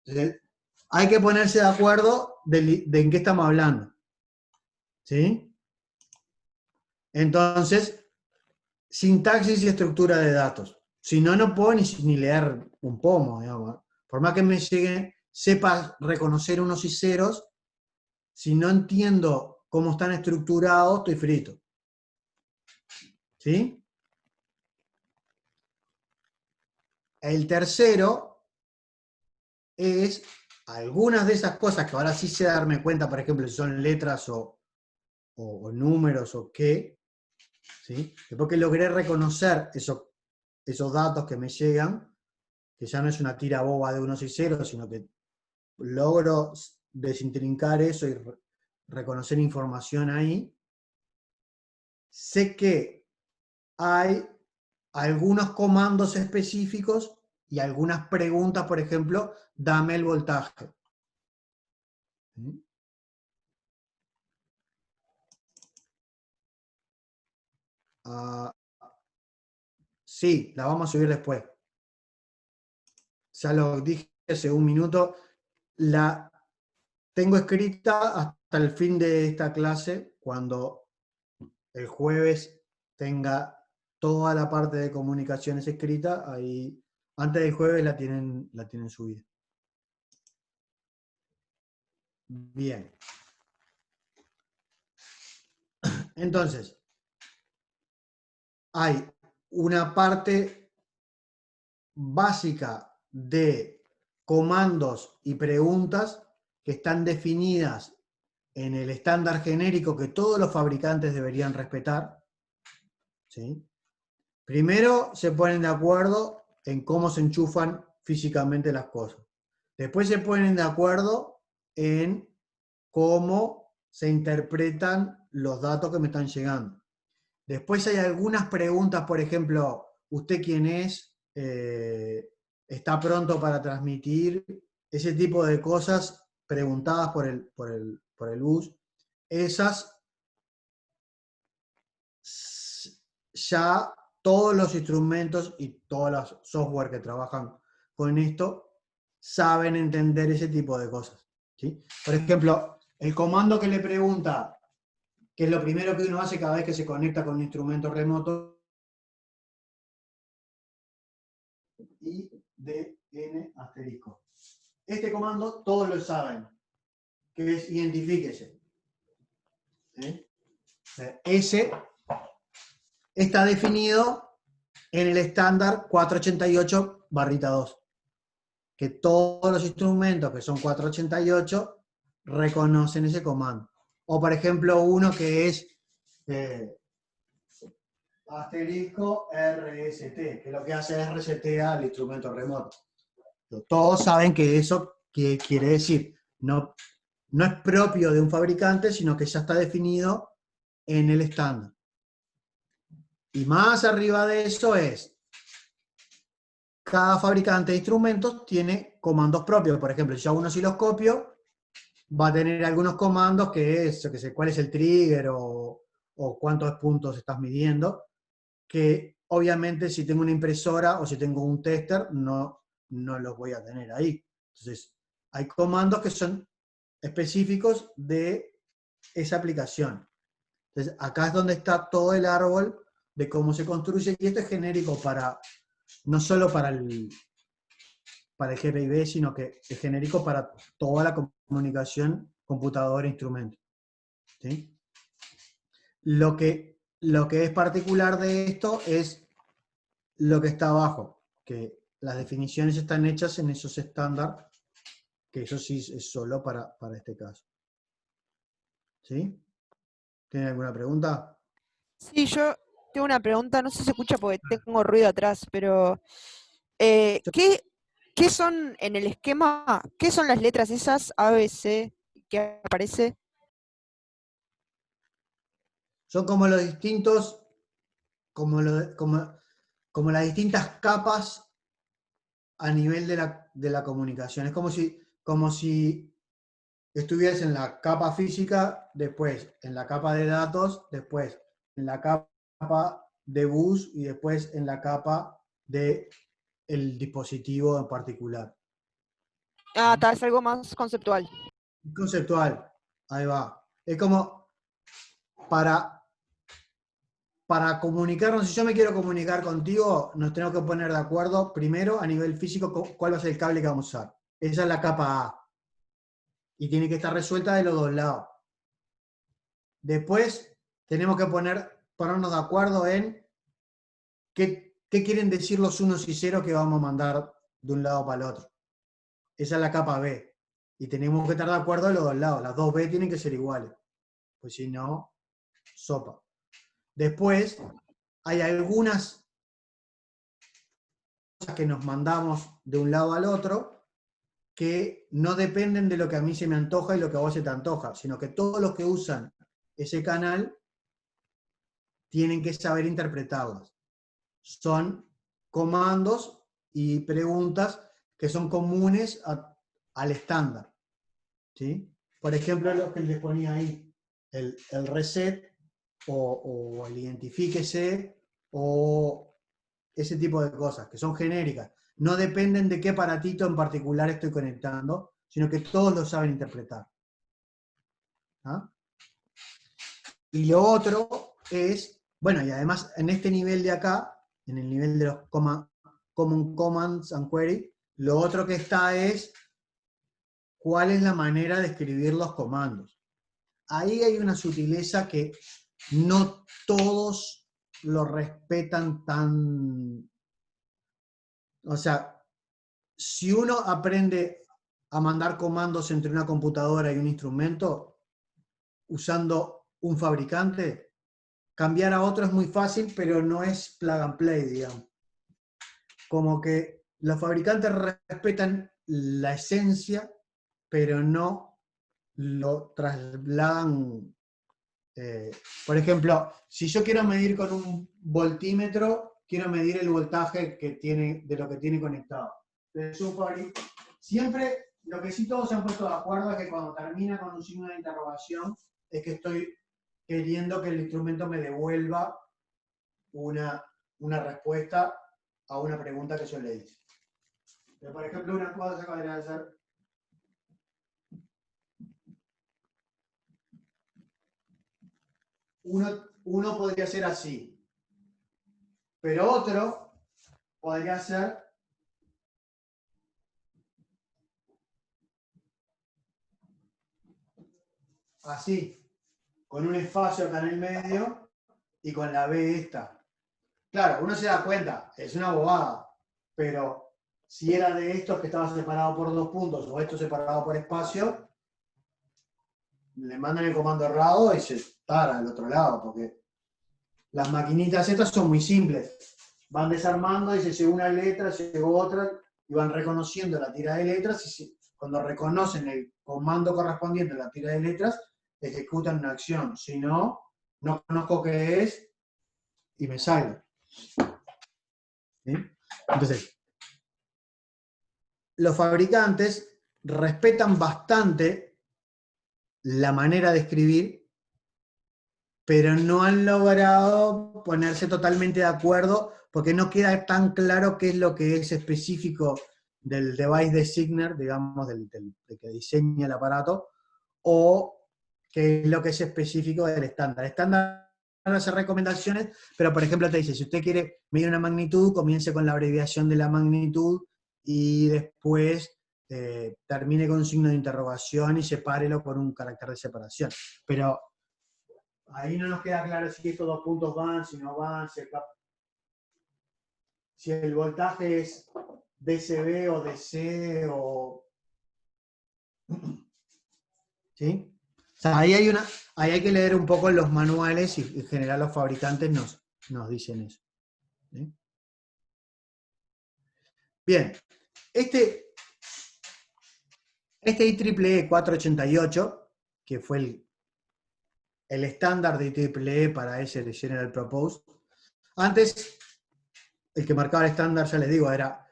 Entonces, hay que ponerse de acuerdo de en qué estamos hablando. ¿Sí? Entonces, sintaxis y estructura de datos. Si no, no puedo ni leer un pomo, digamos. Por más que me llegue, sepa reconocer unos y ceros, si no entiendo cómo están estructurados, estoy frito. ¿Sí? El tercero es algunas de esas cosas que ahora sí sé darme cuenta, por ejemplo, si son letras o números o qué, ¿sí? Después que logré reconocer esos datos que me llegan, que ya no es una tira boba de unos y ceros, sino que logro desintrincar eso y reconocer información ahí, sé que hay algunos comandos específicos y algunas preguntas, por ejemplo, dame el voltaje. ¿Sí? Sí, la vamos a subir después. Ya lo dije hace un minuto. La tengo escrita hasta el fin de esta clase, cuando el jueves tenga toda la parte de comunicaciones escrita, ahí antes del jueves la tienen subida. Bien. Entonces, hay una parte básica de comandos y preguntas que están definidas en el estándar genérico que todos los fabricantes deberían respetar. ¿Sí? Primero se ponen de acuerdo en cómo se enchufan físicamente las cosas. Después se ponen de acuerdo en cómo se interpretan los datos que me están llegando. Después hay algunas preguntas, por ejemplo, ¿usted quién es? ¿Está pronto para transmitir? Ese tipo de cosas preguntadas por el bus. Esas ya todos los instrumentos y todos los software que trabajan con esto saben entender ese tipo de cosas. ¿Sí? Por ejemplo, el comando que le pregunta, que es lo primero que uno hace cada vez que se conecta con un instrumento remoto, IDN asterisco. Este comando todos lo saben, que es identifíquese. Ese está definido en el estándar 488/2, que todos los instrumentos que son 488 reconocen ese comando. O por ejemplo uno que es asterisco RST, que lo que hace es resetea al instrumento remoto. Todos saben que eso quiere decir, no es propio de un fabricante, sino que ya está definido en el estándar. Y más arriba de eso es, cada fabricante de instrumentos tiene comandos propios. Por ejemplo, si yo hago un osciloscopio, va a tener algunos comandos que es, yo qué sé, cuál es el trigger o cuántos puntos estás midiendo, que obviamente si tengo una impresora o si tengo un tester, no los voy a tener ahí. Entonces, hay comandos que son específicos de esa aplicación. Entonces, acá es donde está todo el árbol de cómo se construye, y esto es genérico no solo para el GPIB, sino que es genérico para toda la comunicación computador-instrumento. ¿Sí? Lo que es particular de esto es lo que está abajo, que las definiciones están hechas en esos estándares, que eso sí es solo para este caso. ¿Sí? ¿Tienen alguna pregunta? Sí, yo tengo una pregunta, no sé si se escucha porque tengo ruido atrás, pero ¿qué son en el esquema? ¿Qué son las letras esas A, B, C que aparece? Son como los distintos, como las distintas capas a nivel de la comunicación. Es como si estuvieras en la capa física, después en la capa de datos, después en la capa de bus y después en la capa del dispositivo en particular. Ah, tal vez algo más conceptual. Conceptual, ahí va. Es como para comunicarnos, si yo me quiero comunicar contigo, nos tenemos que poner de acuerdo primero a nivel físico cuál va a ser el cable que vamos a usar. Esa es la capa A. Y tiene que estar resuelta de los dos lados. Después tenemos que ponernos de acuerdo en qué quieren decir los unos y ceros que vamos a mandar de un lado para el otro. Esa es la capa B. Y tenemos que estar de acuerdo de los dos lados. Las dos B tienen que ser iguales. Pues si no, sopa. Después hay algunas cosas que nos mandamos de un lado al otro que no dependen de lo que a mí se me antoja y lo que a vos se te antoja, sino que todos los que usan ese canal tienen que saber interpretarlas. Son comandos y preguntas que son comunes al estándar. ¿Sí? Por ejemplo, lo que les ponía ahí, el reset o el identifíquese o ese tipo de cosas, que son genéricas. No dependen de qué aparatito en particular estoy conectando, sino que todos lo saben interpretar. ¿Ah? Y lo otro es, bueno, y además en este nivel de acá, en el nivel de los Common Commands and Query, lo otro que está es cuál es la manera de escribir los comandos. Ahí hay una sutileza que no todos lo respetan tan... O sea, si uno aprende a mandar comandos entre una computadora y un instrumento, usando un fabricante, cambiar a otro es muy fácil, pero no es plug and play, digamos. Como que los fabricantes respetan la esencia, pero no lo trasladan. Por ejemplo, si yo quiero medir con un voltímetro, quiero medir el voltaje que tiene, de lo que tiene conectado. Entonces, siempre, lo que sí todos se han puesto de acuerdo es que cuando termina con un signo de interrogación, es que estoy queriendo que el instrumento me devuelva una respuesta a una pregunta que yo le hice. Pero, por ejemplo, una cosa que podría ser... Uno podría ser así, pero otro podría ser así, con un espacio acá en el medio y con la B esta. Claro, uno se da cuenta, es una bobada, pero si era de estos que estaba separado por 2 puntos o esto separado por espacio, le mandan el comando errado y se para al otro lado, porque las maquinitas estas son muy simples. Van desarmando y se llegó una letra, se llegó otra, y van reconociendo la tira de letras, y cuando reconocen el comando correspondiente a la tira de letras, ejecutan una acción. Si no, no conozco qué es, y me salgo. ¿Sí? Entonces, los fabricantes respetan bastante la manera de escribir, pero no han logrado ponerse totalmente de acuerdo porque no queda tan claro qué es lo que es específico del device designer, digamos, del que diseña el aparato, o que es lo que es específico del estándar. El estándar no hace recomendaciones, pero por ejemplo te dice, si usted quiere medir una magnitud, comience con la abreviación de la magnitud y después termine con un signo de interrogación y sepárelo con un carácter de separación. Pero ahí no nos queda claro si estos dos puntos van, si no van, si el voltaje es DCB o DC o... ¿Sí? O sea, ahí hay que leer un poco los manuales y en general los fabricantes nos dicen eso. ¿Sí? Bien, este IEEE 488, que fue el estándar de IEEE para ese General Purpose, antes el que marcaba el estándar, ya les digo,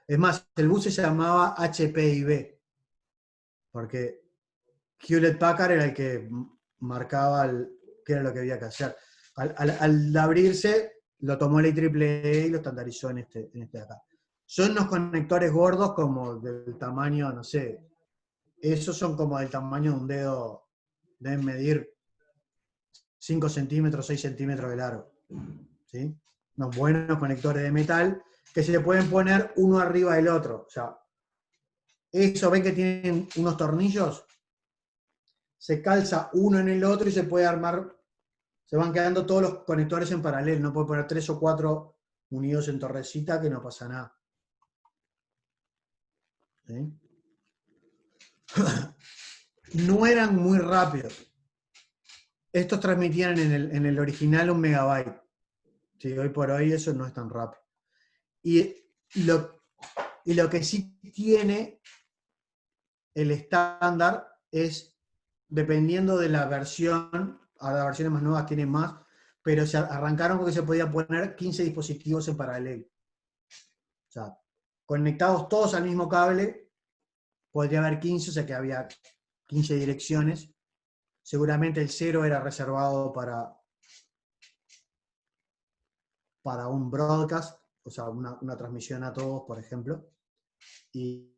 es más, el bus se llamaba HPIB, porque Hewlett Packard era el que marcaba qué era lo que había que hacer. Al abrirse, lo tomó el IEEE y lo estandarizó en este de acá. Son unos conectores gordos como del tamaño, no sé, esos son como del tamaño de un dedo, deben medir 5 centímetros, 6 centímetros de largo. ¿Sí? Unos buenos conectores de metal que se le pueden poner uno arriba del otro. O sea, eso, ven que tienen unos tornillos, se calza uno en el otro y se puede armar, se van quedando todos los conectores en paralelo, no puede poner 3 o 4 unidos en torrecita que no pasa nada. ¿Sí? No eran muy rápidos. Estos transmitían en el original 1 megabyte. Sí, hoy por hoy eso no es tan rápido. Y lo que sí tiene el estándar es, dependiendo de la versión, ahora las versiones más nuevas tienen más, pero se arrancaron porque se podía poner 15 dispositivos en paralelo. O sea, conectados todos al mismo cable, podría haber 15, o sea que había 15 direcciones. Seguramente el 0 era reservado para un broadcast, o sea, una transmisión a todos, por ejemplo. Y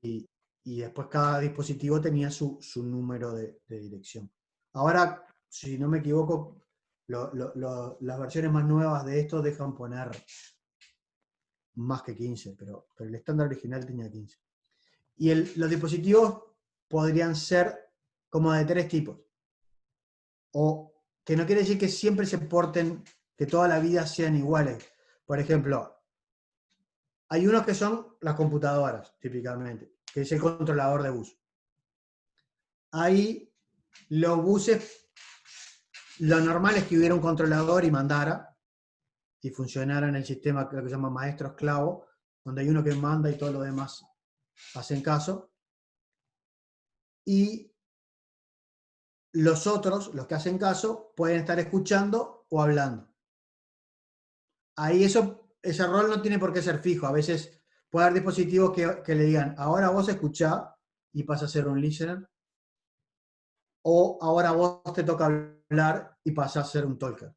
después cada dispositivo tenía su número de dirección. Ahora, si no me equivoco, las versiones más nuevas de esto dejan poner más que 15, pero el estándar original tenía 15. Y los dispositivos podrían ser como de 3 tipos. O que no quiere decir que siempre se porten, que toda la vida sean iguales. Por ejemplo, hay unos que son las computadoras, típicamente, que es el controlador de bus. Ahí los buses, lo normal es que hubiera un controlador y mandara, y funcionara en el sistema que se llama maestro-esclavo, donde hay uno que manda y todos los demás hacen caso. Y los otros, los que hacen caso, pueden estar escuchando o hablando. Ahí ese rol no tiene por qué ser fijo. A veces puede haber dispositivos que le digan, ahora vos escuchá y pasa a ser un listener. O ahora vos te toca hablar y pasa a ser un talker.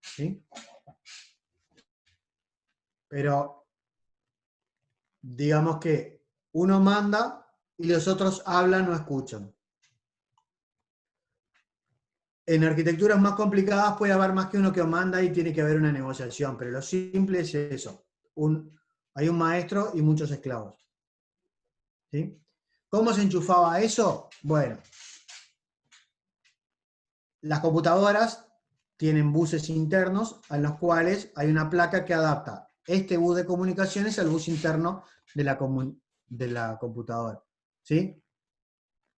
¿Sí? Pero digamos que uno manda y los otros hablan o escuchan. En arquitecturas más complicadas puede haber más que uno que manda y tiene que haber una negociación, pero lo simple es eso. Hay un maestro y muchos esclavos. ¿Sí? ¿Cómo se enchufaba eso? Bueno, las computadoras tienen buses internos a los cuales hay una placa que adapta este bus de comunicaciones al bus interno de la computadora. ¿Sí?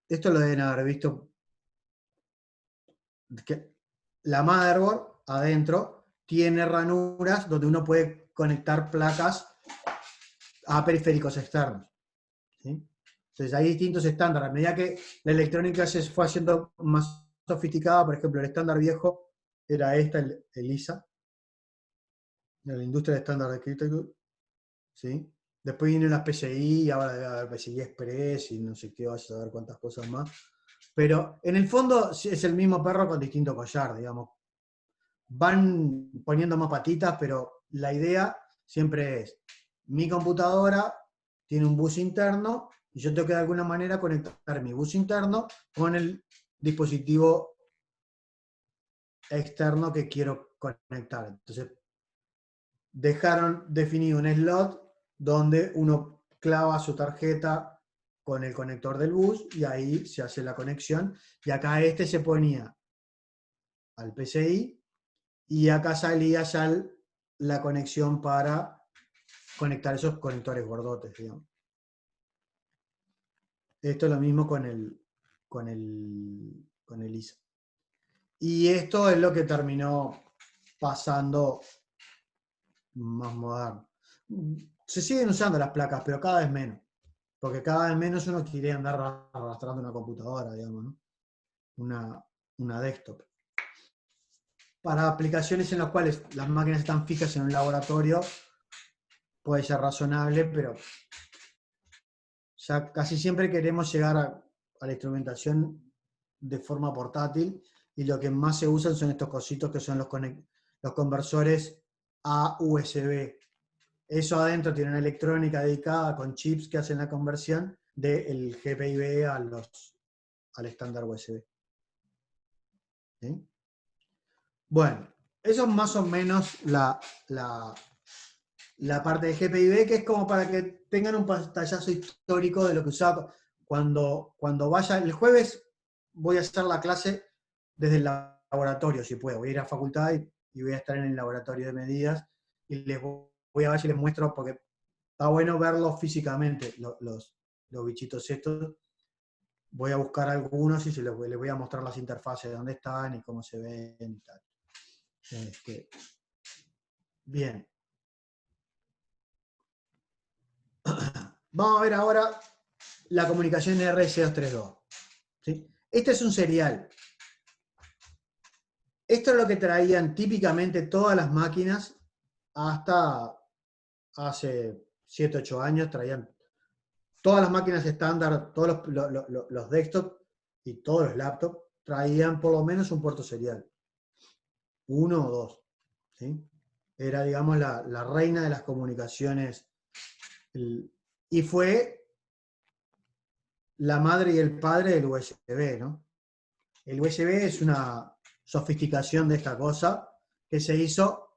Esto lo deben haber visto. Que la motherboard adentro tiene ranuras donde uno puede conectar placas a periféricos externos. ¿Sí? Entonces hay distintos estándares. A medida que la electrónica se fue haciendo más sofisticada, por ejemplo, el estándar viejo era el ISA, de la industria de estándar de arquitectura. ¿Sí? Después vienen las PCI, y ahora debe haber PCI Express y no sé qué, vas a saber cuántas cosas más. Pero en el fondo es el mismo perro con distinto collar, digamos. Van poniendo más patitas, pero la idea siempre es, mi computadora tiene un bus interno y yo tengo que de alguna manera conectar mi bus interno con el dispositivo externo que quiero conectar. Entonces, dejaron definido un slot donde uno clava su tarjeta con el conector del bus y ahí se hace la conexión. Y acá se ponía al PCI y acá salía ya la conexión para conectar esos conectores gordotes, digamos. Esto es lo mismo con el ISA. Y esto es lo que terminó pasando más moderno. Se siguen usando las placas, pero cada vez menos. Porque cada vez menos uno quiere andar arrastrando una computadora, digamos, ¿no? Una desktop. Para aplicaciones en las cuales las máquinas están fijas en un laboratorio, puede ser razonable, pero ya casi siempre queremos llegar a la instrumentación de forma portátil, y lo que más se usan son estos cositos que son los conversores a USB. Eso adentro tiene una electrónica dedicada con chips que hacen la conversión del GPIB al estándar USB. ¿Sí? Bueno, eso es más o menos la parte de GPIB, que es como para que tengan un pantallazo histórico de lo que usaba. Cuando vaya el jueves, voy a hacer la clase desde el laboratorio, si puedo. Voy a ir a facultad y voy a estar en el laboratorio de medidas y les voy a ver si les muestro, porque está bueno verlos físicamente, los bichitos estos. Voy a buscar algunos y les voy a mostrar las interfaces, de dónde están y cómo se ven y tal. Bien. Vamos a ver ahora la comunicación RS232. ¿Sí? Este es un serial. Esto es lo que traían típicamente todas las máquinas hasta hace 7, 8 años. Traían todas las máquinas estándar, todos los desktops y todos los laptops traían por lo menos un puerto serial. 1 o 2. ¿Sí? Era, digamos, la reina de las comunicaciones. Y fue la madre y el padre del USB, ¿no? El USB es una sofisticación de esta cosa que se hizo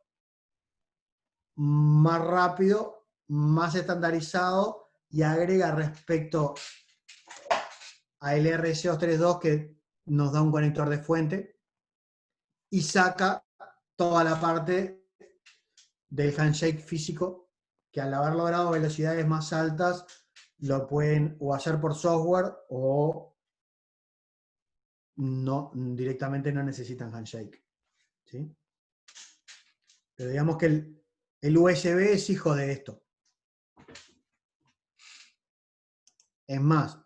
más rápido, más estandarizado y agrega respecto a el RS232, que nos da un conector de fuente, y saca toda la parte del handshake físico, que al haber logrado velocidades más altas lo pueden o hacer por software o no, directamente no necesitan handshake. ¿Sí? Pero digamos que el USB es hijo de esto. Es más,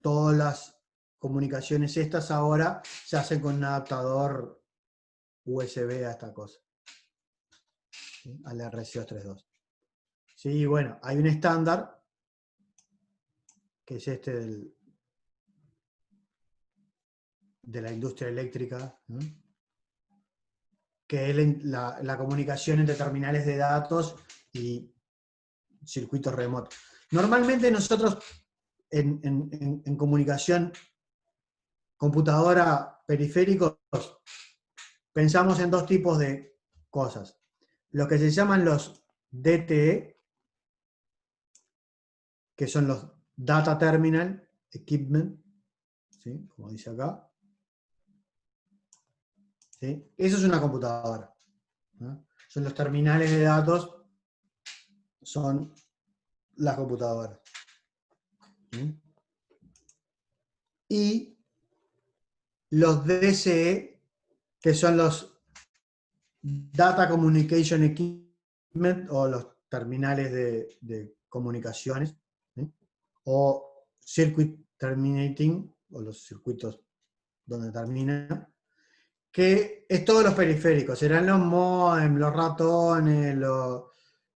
todas las comunicaciones estas ahora se hacen con un adaptador USB a esta cosa, ¿sí? Al RS232. Sí, bueno, hay un estándar, que es este de la industria eléctrica, ¿no? Que es la comunicación entre terminales de datos y circuitos remotos. Normalmente nosotros en comunicación computadora periféricos pensamos en dos tipos de cosas. Lo que se llaman los DTE, que son los Data Terminal Equipment, ¿sí? Como dice acá. ¿Sí? Eso es una computadora, ¿no? Son los terminales de datos, son las computadoras. ¿Sí? Y los DCE, que son los Data Communication Equipment, o los terminales de comunicaciones, ¿sí? O Circuit Terminating, o los circuitos donde termina, que es todos los periféricos, serán los modem, los ratones,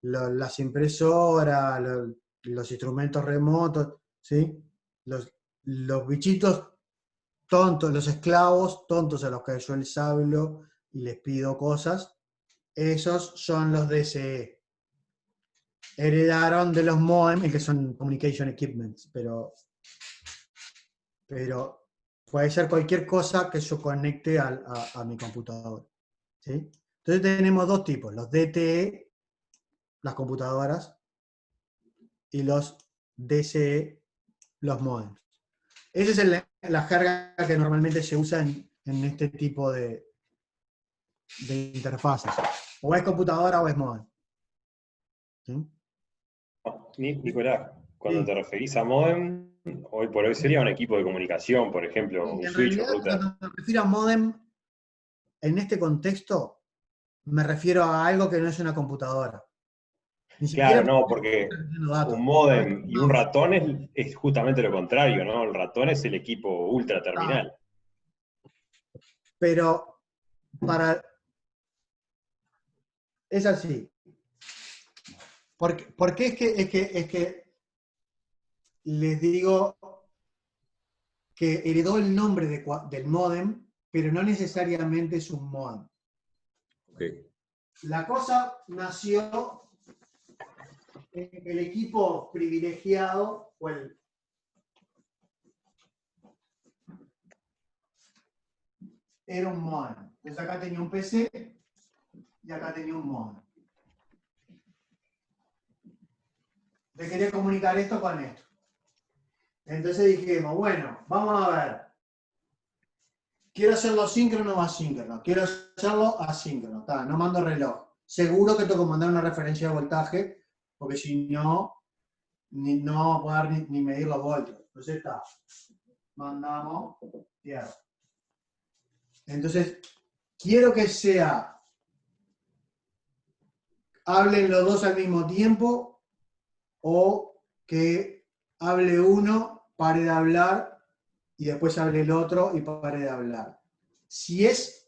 las impresoras, los instrumentos remotos, ¿sí? Los bichitos tontos, los esclavos tontos a los que yo les hablo y les pido cosas, esos son los DCE. Heredaron de los modem, que son Communication Equipments, pero puede ser cualquier cosa que yo conecte a mi computador. ¿sí? Entonces tenemos dos tipos, los DTE, las computadoras, y los DCE, los modems. Esa es la jerga que normalmente se usa en este tipo de interfaces. O es computadora o es modem. ¿Sí? Nicolás, cuando Sí. te referís a modem, hoy por hoy sería un equipo de comunicación, por ejemplo, un En switch o realidad, router. cuando me refiero a modem, en este contexto, me refiero a algo que no es una computadora. Ni siquiera Claro, no, porque datos. un modem y un ratón es justamente lo contrario, ¿no? El ratón es el equipo ultra terminal. Pero es así. ¿Por qué es que les digo que heredó el nombre del modem, pero no necesariamente es un modem? Okay. La cosa nació en el equipo privilegiado o era un modem. Entonces acá tenía un PC y acá tenía un modem. Le quería comunicar esto con esto. Entonces dijimos, bueno, vamos a ver. Quiero hacerlo síncrono o asíncrono. Quiero hacerlo asíncrono. No mando reloj. Seguro que tengo que mandar una referencia de voltaje, porque si no, no vamos a poder ni medir los voltios. Entonces está. Mandamos tierra. Entonces, quiero que sea, hablen los dos al mismo tiempo, o que hable uno, pare de hablar, y después hable el otro y pare de hablar. Si es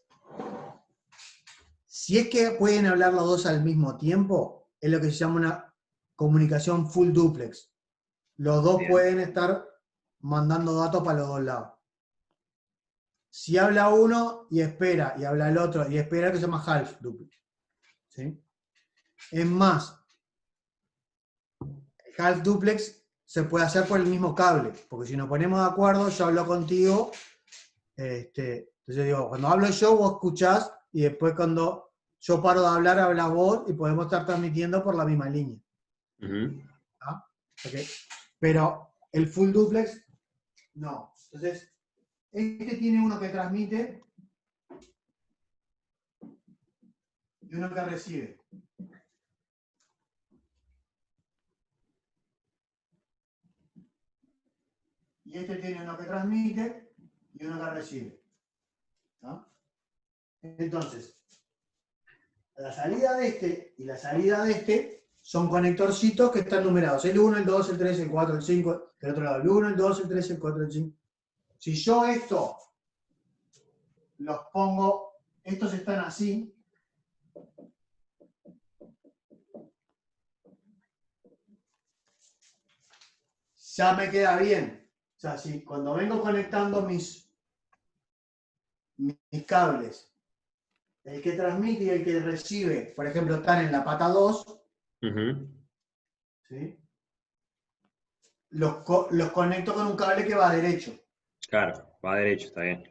que pueden hablar los dos al mismo tiempo, es lo que se llama una comunicación full duplex. Los dos pueden estar mandando datos para los dos lados. Si habla uno y espera, y habla el otro y espera, que se llama half duplex. ¿Sí? Es más, half duplex se puede hacer por el mismo cable, porque si nos ponemos de acuerdo, yo hablo contigo, entonces digo, cuando hablo yo, vos escuchás, y después cuando yo paro de hablar, hablas vos, y podemos estar transmitiendo por la misma línea. ¿Ah? Okay. Pero el full duplex, no. Entonces, este tiene uno que transmite y uno que recibe. Y este tiene uno que transmite y uno que recibe. ¿No? Entonces, la salida de este y la salida de este son conectorcitos que están numerados. El 1, el 2, el 3, el 4, el 5. Del otro lado, el 1, el 2, el 3, el 4, el 5. Si yo esto los pongo, estos están así. Ya me queda bien. O sea, si cuando vengo conectando mis cables, el que transmite y el que recibe, por ejemplo, están en la pata 2, ¿sí? Los conecto con un cable que va derecho. Claro, va derecho, está bien.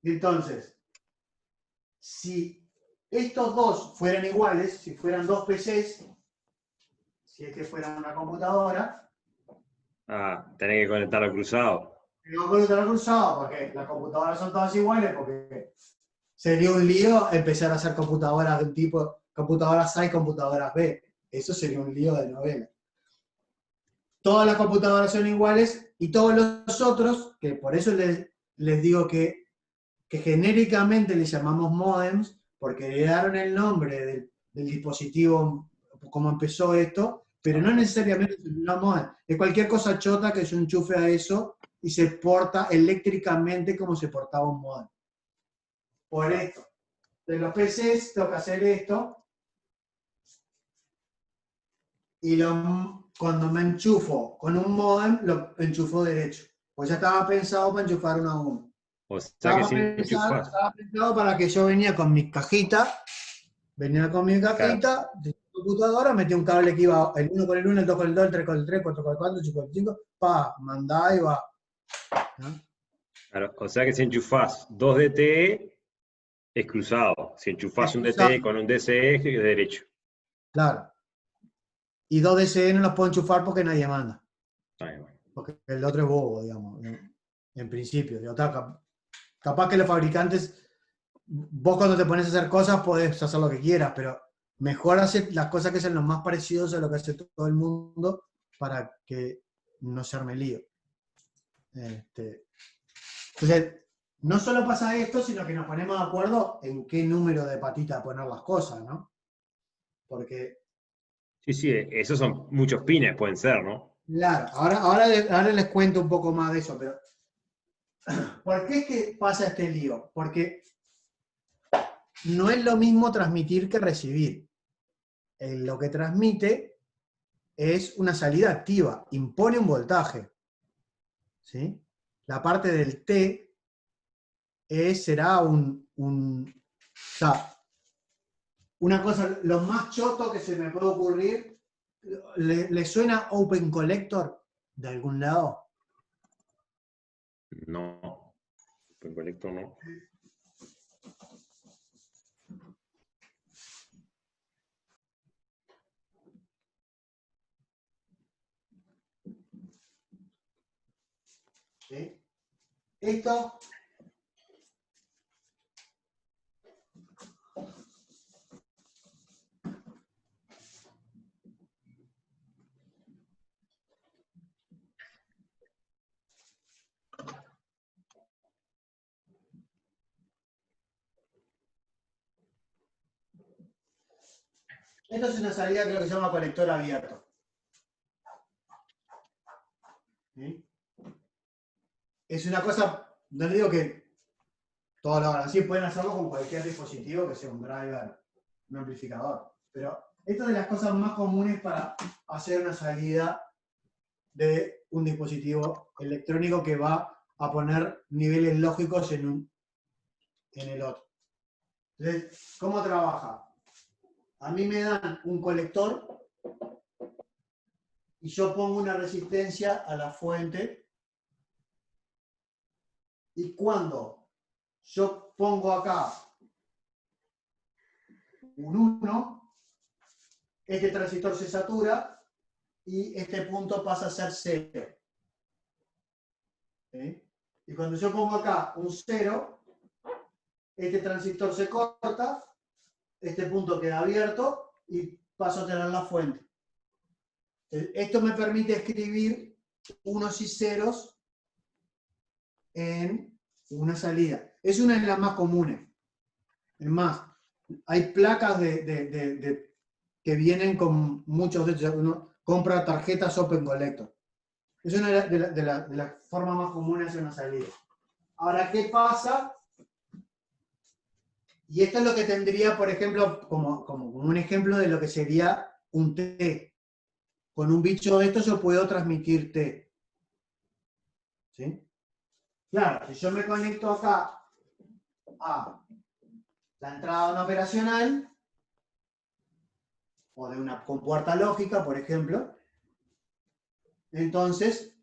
Entonces, si estos dos fueran iguales, si fueran dos PCs, si es que fuera una computadora, tenés que conectarlo cruzado. tengo que conectarlo cruzado, porque las computadoras son todas iguales, porque sería un lío empezar a hacer computadoras de un tipo, computadoras A y computadoras B. Eso sería un lío de novela. Todas las computadoras son iguales y todos los otros, que por eso les digo que genéricamente les llamamos modems, porque le dieron el nombre del dispositivo, como empezó esto, pero no necesariamente es una modem. Es cualquier cosa chota que yo enchufe a eso y se porta eléctricamente como se portaba un modem. Por esto. De los PCs tengo que hacer esto. Y cuando me enchufo con un modem, lo enchufo derecho. Pues ya estaba pensado para enchufar uno a uno. O sea que si enchufás. Estaba pensado para que yo venía con mi cajita, Claro. de computadora, metía un cable que iba el 1 con el 1, el 2 con el 2, el 3 con el 3, 4 con el 4, 5 con el 5, mandá y va. ¿No? Claro, o sea que si enchufás 2 DTE, Es cruzado. Si enchufás Es un cruzado. DTE con un DCE, es derecho. Claro. Y 2 DCE no los puedo enchufar porque nadie manda. Ahí va. Porque el otro es bobo, digamos, en principio. Capaz que los fabricantes, vos cuando te pones a hacer cosas podés hacer lo que quieras, pero mejor hacer las cosas que sean lo más parecidos a lo que hace todo el mundo para que no se arme lío. Entonces, no solo pasa esto, sino que nos ponemos de acuerdo en qué número de patita poner las cosas, ¿no? Porque... Sí, esos son muchos pines, pueden ser, ¿no? Claro, ahora les cuento un poco más de eso, pero ¿por qué es que pasa este lío? Porque no es lo mismo transmitir que recibir. Lo que transmite es una salida activa, impone un voltaje. ¿Sí? La parte del T será o sea, una cosa, lo más choto que se me puede ocurrir, ¿le suena Open Collector de algún lado? No. Open Collector no. ¿Sí? Esto es una salida que lo que se llama conector abierto. ¿Sí? Es una cosa, no le digo que todos lo hagan así, pueden hacerlo con cualquier dispositivo que sea un driver, un amplificador. Pero esta es de las cosas más comunes para hacer una salida de un dispositivo electrónico que va a poner niveles lógicos en el otro. Entonces, ¿cómo trabaja? A mí me dan un colector y yo pongo una resistencia a la fuente, y cuando yo pongo acá un 1, este transistor se satura y este punto pasa a ser 0. ¿Sí? Y cuando yo pongo acá un 0, este transistor se corta, este punto queda abierto y paso a tener la fuente. Esto me permite escribir unos y ceros en una salida. Es una de las más comunes. Es más, hay placas que vienen con muchos de ellos. Uno compra tarjetas Open Collector. Es una de las formas más comunes de una salida. Ahora, ¿qué pasa? Y esto es lo que tendría, por ejemplo, como un ejemplo de lo que sería un T. Con un bicho de esto yo puedo transmitir T. ¿Sí? Claro, si yo me conecto acá a la entrada de una operacional, o de una compuerta lógica, por ejemplo, entonces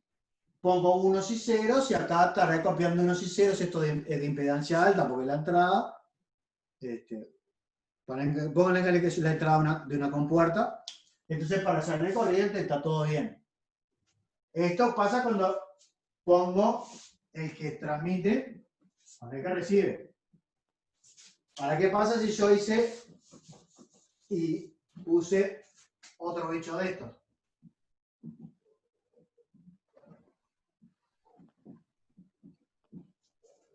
pongo unos y ceros y acá estaré copiando unos y ceros. Esto es de impedancia alta porque la entrada, pónganle que es la entrada de una compuerta, entonces para salir corriente está todo bien. Esto pasa cuando pongo el que transmite con el que recibe. ¿Para qué pasa si yo hice y puse otro bicho de estos?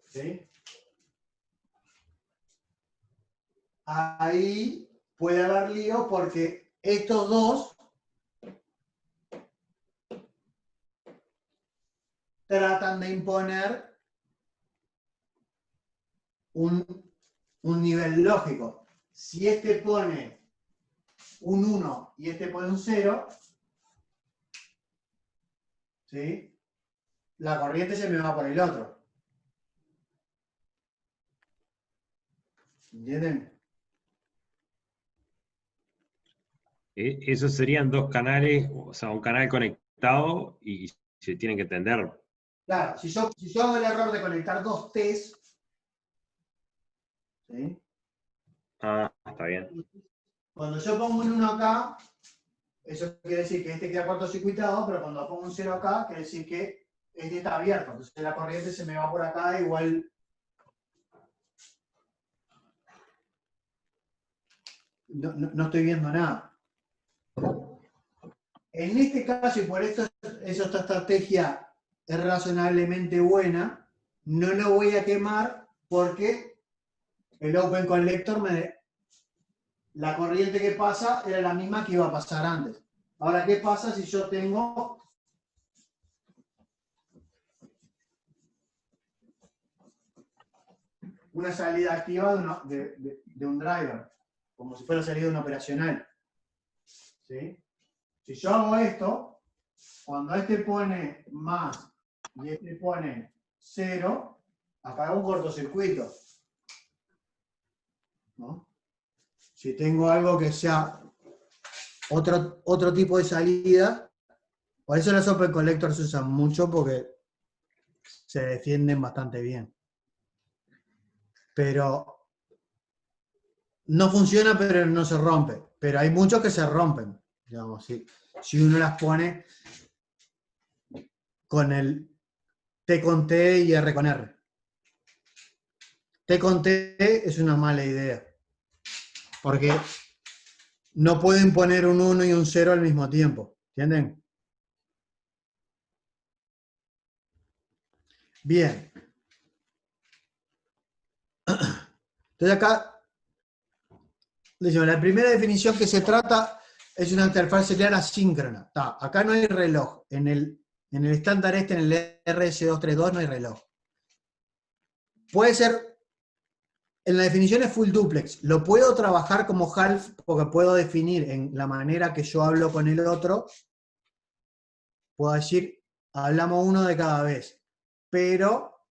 ¿Sí? Ahí puede haber lío porque estos dos tratan de imponer un nivel lógico. Si este pone un 1 y este pone un 0, ¿sí? La corriente se me va por el otro. ¿Entienden? Esos serían dos canales, o sea, un canal conectado y se tienen que entender. Claro, si yo hago el error de conectar dos T's, ¿Sí? Ah, está bien. Cuando yo pongo un 1 acá, eso quiere decir que este queda cortocircuitado, pero cuando pongo un 0 acá, quiere decir que este está abierto. Entonces la corriente se me va por acá, igual. No estoy viendo nada. En este caso, y por esto esta estrategia es razonablemente buena, no lo voy a quemar porque el Open Collector la corriente que pasa era la misma que iba a pasar antes. Ahora, ¿qué pasa si yo tengo una salida activa de un driver? Como si fuera salida de un operacional. ¿Sí? Si yo hago esto, cuando este pone más y este pone 0, acá hago un cortocircuito. ¿No? Si tengo algo que sea otro tipo de salida, por eso los Open Collectors se usan mucho porque se defienden bastante bien. Pero no funciona, pero no se rompe. Pero hay muchos que se rompen, digamos, si uno las pone con el T con T y R con R. T con T es una mala idea, porque no pueden poner un 1 y un 0 al mismo tiempo, ¿entienden? Bien. Entonces acá, decimos, la primera definición que se trata es una interfaz serial asíncrona. Acá no hay reloj. En el estándar en el RS232 no hay reloj. Puede ser, en la definición es full duplex. Lo puedo trabajar como half porque puedo definir en la manera que yo hablo con el otro. Puedo decir, hablamos uno de cada vez. Pero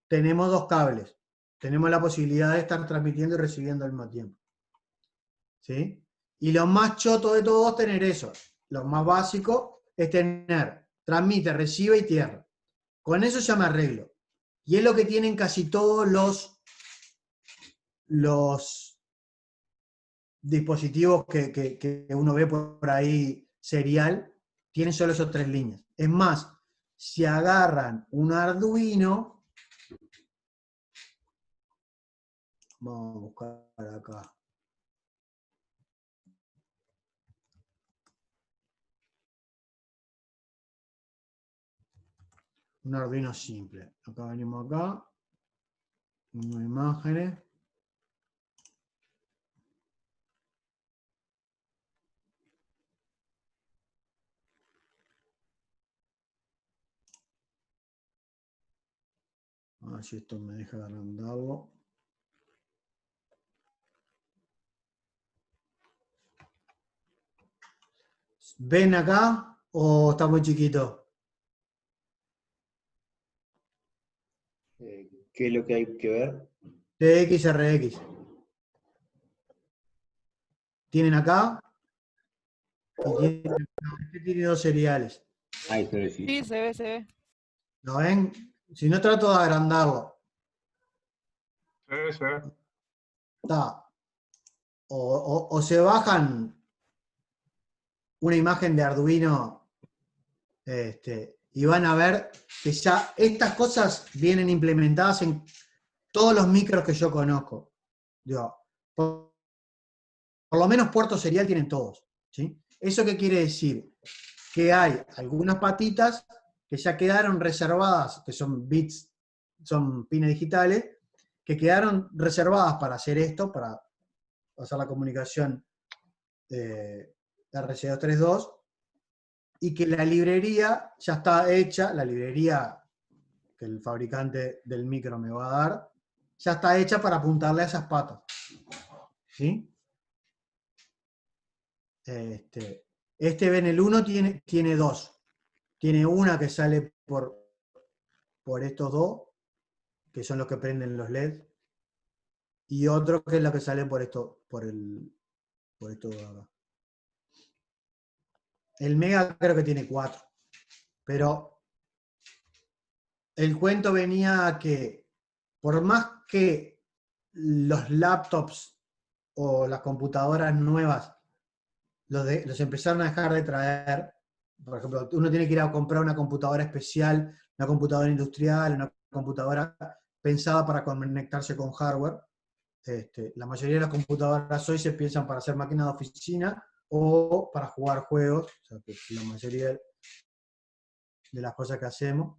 tenemos dos cables. Tenemos la posibilidad de estar transmitiendo y recibiendo al mismo tiempo. ¿Sí? Y lo más choto de todo es tener eso. Lo más básico es tener, transmite, recibe y tierra. Con eso ya me arreglo. Y es lo que tienen casi todos los dispositivos que uno ve por ahí serial, tienen solo esas tres líneas. Es más, si agarran un Arduino, vamos a buscar acá. Un Arduino simple. Acá venimos acá. Una imágenes. A ver si esto me deja agrandarlo. ¿Ven acá o está muy chiquito? ¿Qué es lo que hay que ver? TX, RX. Tienen acá y tiene dos seriales. Ahí se ve, sí. Sí, se ve, se ve. ¿Lo ven? Si no trato de agrandarlo. Sí. Está. O se bajan una imagen de Arduino y van a ver que ya estas cosas vienen implementadas en todos los micros que yo conozco. Digo, por lo menos puerto serial tienen todos. ¿Sí? ¿Eso qué quiere decir? Que hay algunas patitas que ya quedaron reservadas, que son bits, son pines digitales, que quedaron reservadas para hacer esto, para hacer la comunicación RC232, y que la librería ya está hecha, la librería que el fabricante del micro me va a dar, ya está hecha para apuntarle a esas patas. ¿Sí? Este Benel 1 tiene dos. Tiene una que sale por estos dos, que son los que prenden los LED, y otro que es la que sale por esto de acá. El Mega creo que tiene 4, pero el cuento venía a que por más que los laptops o las computadoras nuevas los empezaron a dejar de traer. Por ejemplo, uno tiene que ir a comprar una computadora especial, una computadora industrial, una computadora pensada para conectarse con hardware. La mayoría de las computadoras hoy se piensan para hacer máquinas de oficina o para jugar juegos, o sea, que la mayoría de las cosas que hacemos.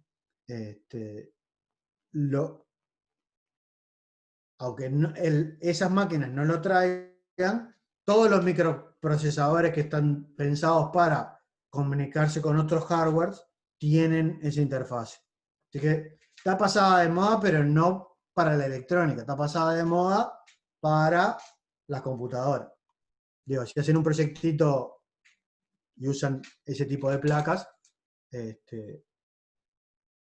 Aunque esas máquinas no lo traigan, todos los microprocesadores que están pensados para comunicarse con otros hardwares tienen esa interfaz. Así que está pasada de moda, pero no para la electrónica, está pasada de moda para las computadoras. Digo, si hacen un proyectito y usan ese tipo de placas, es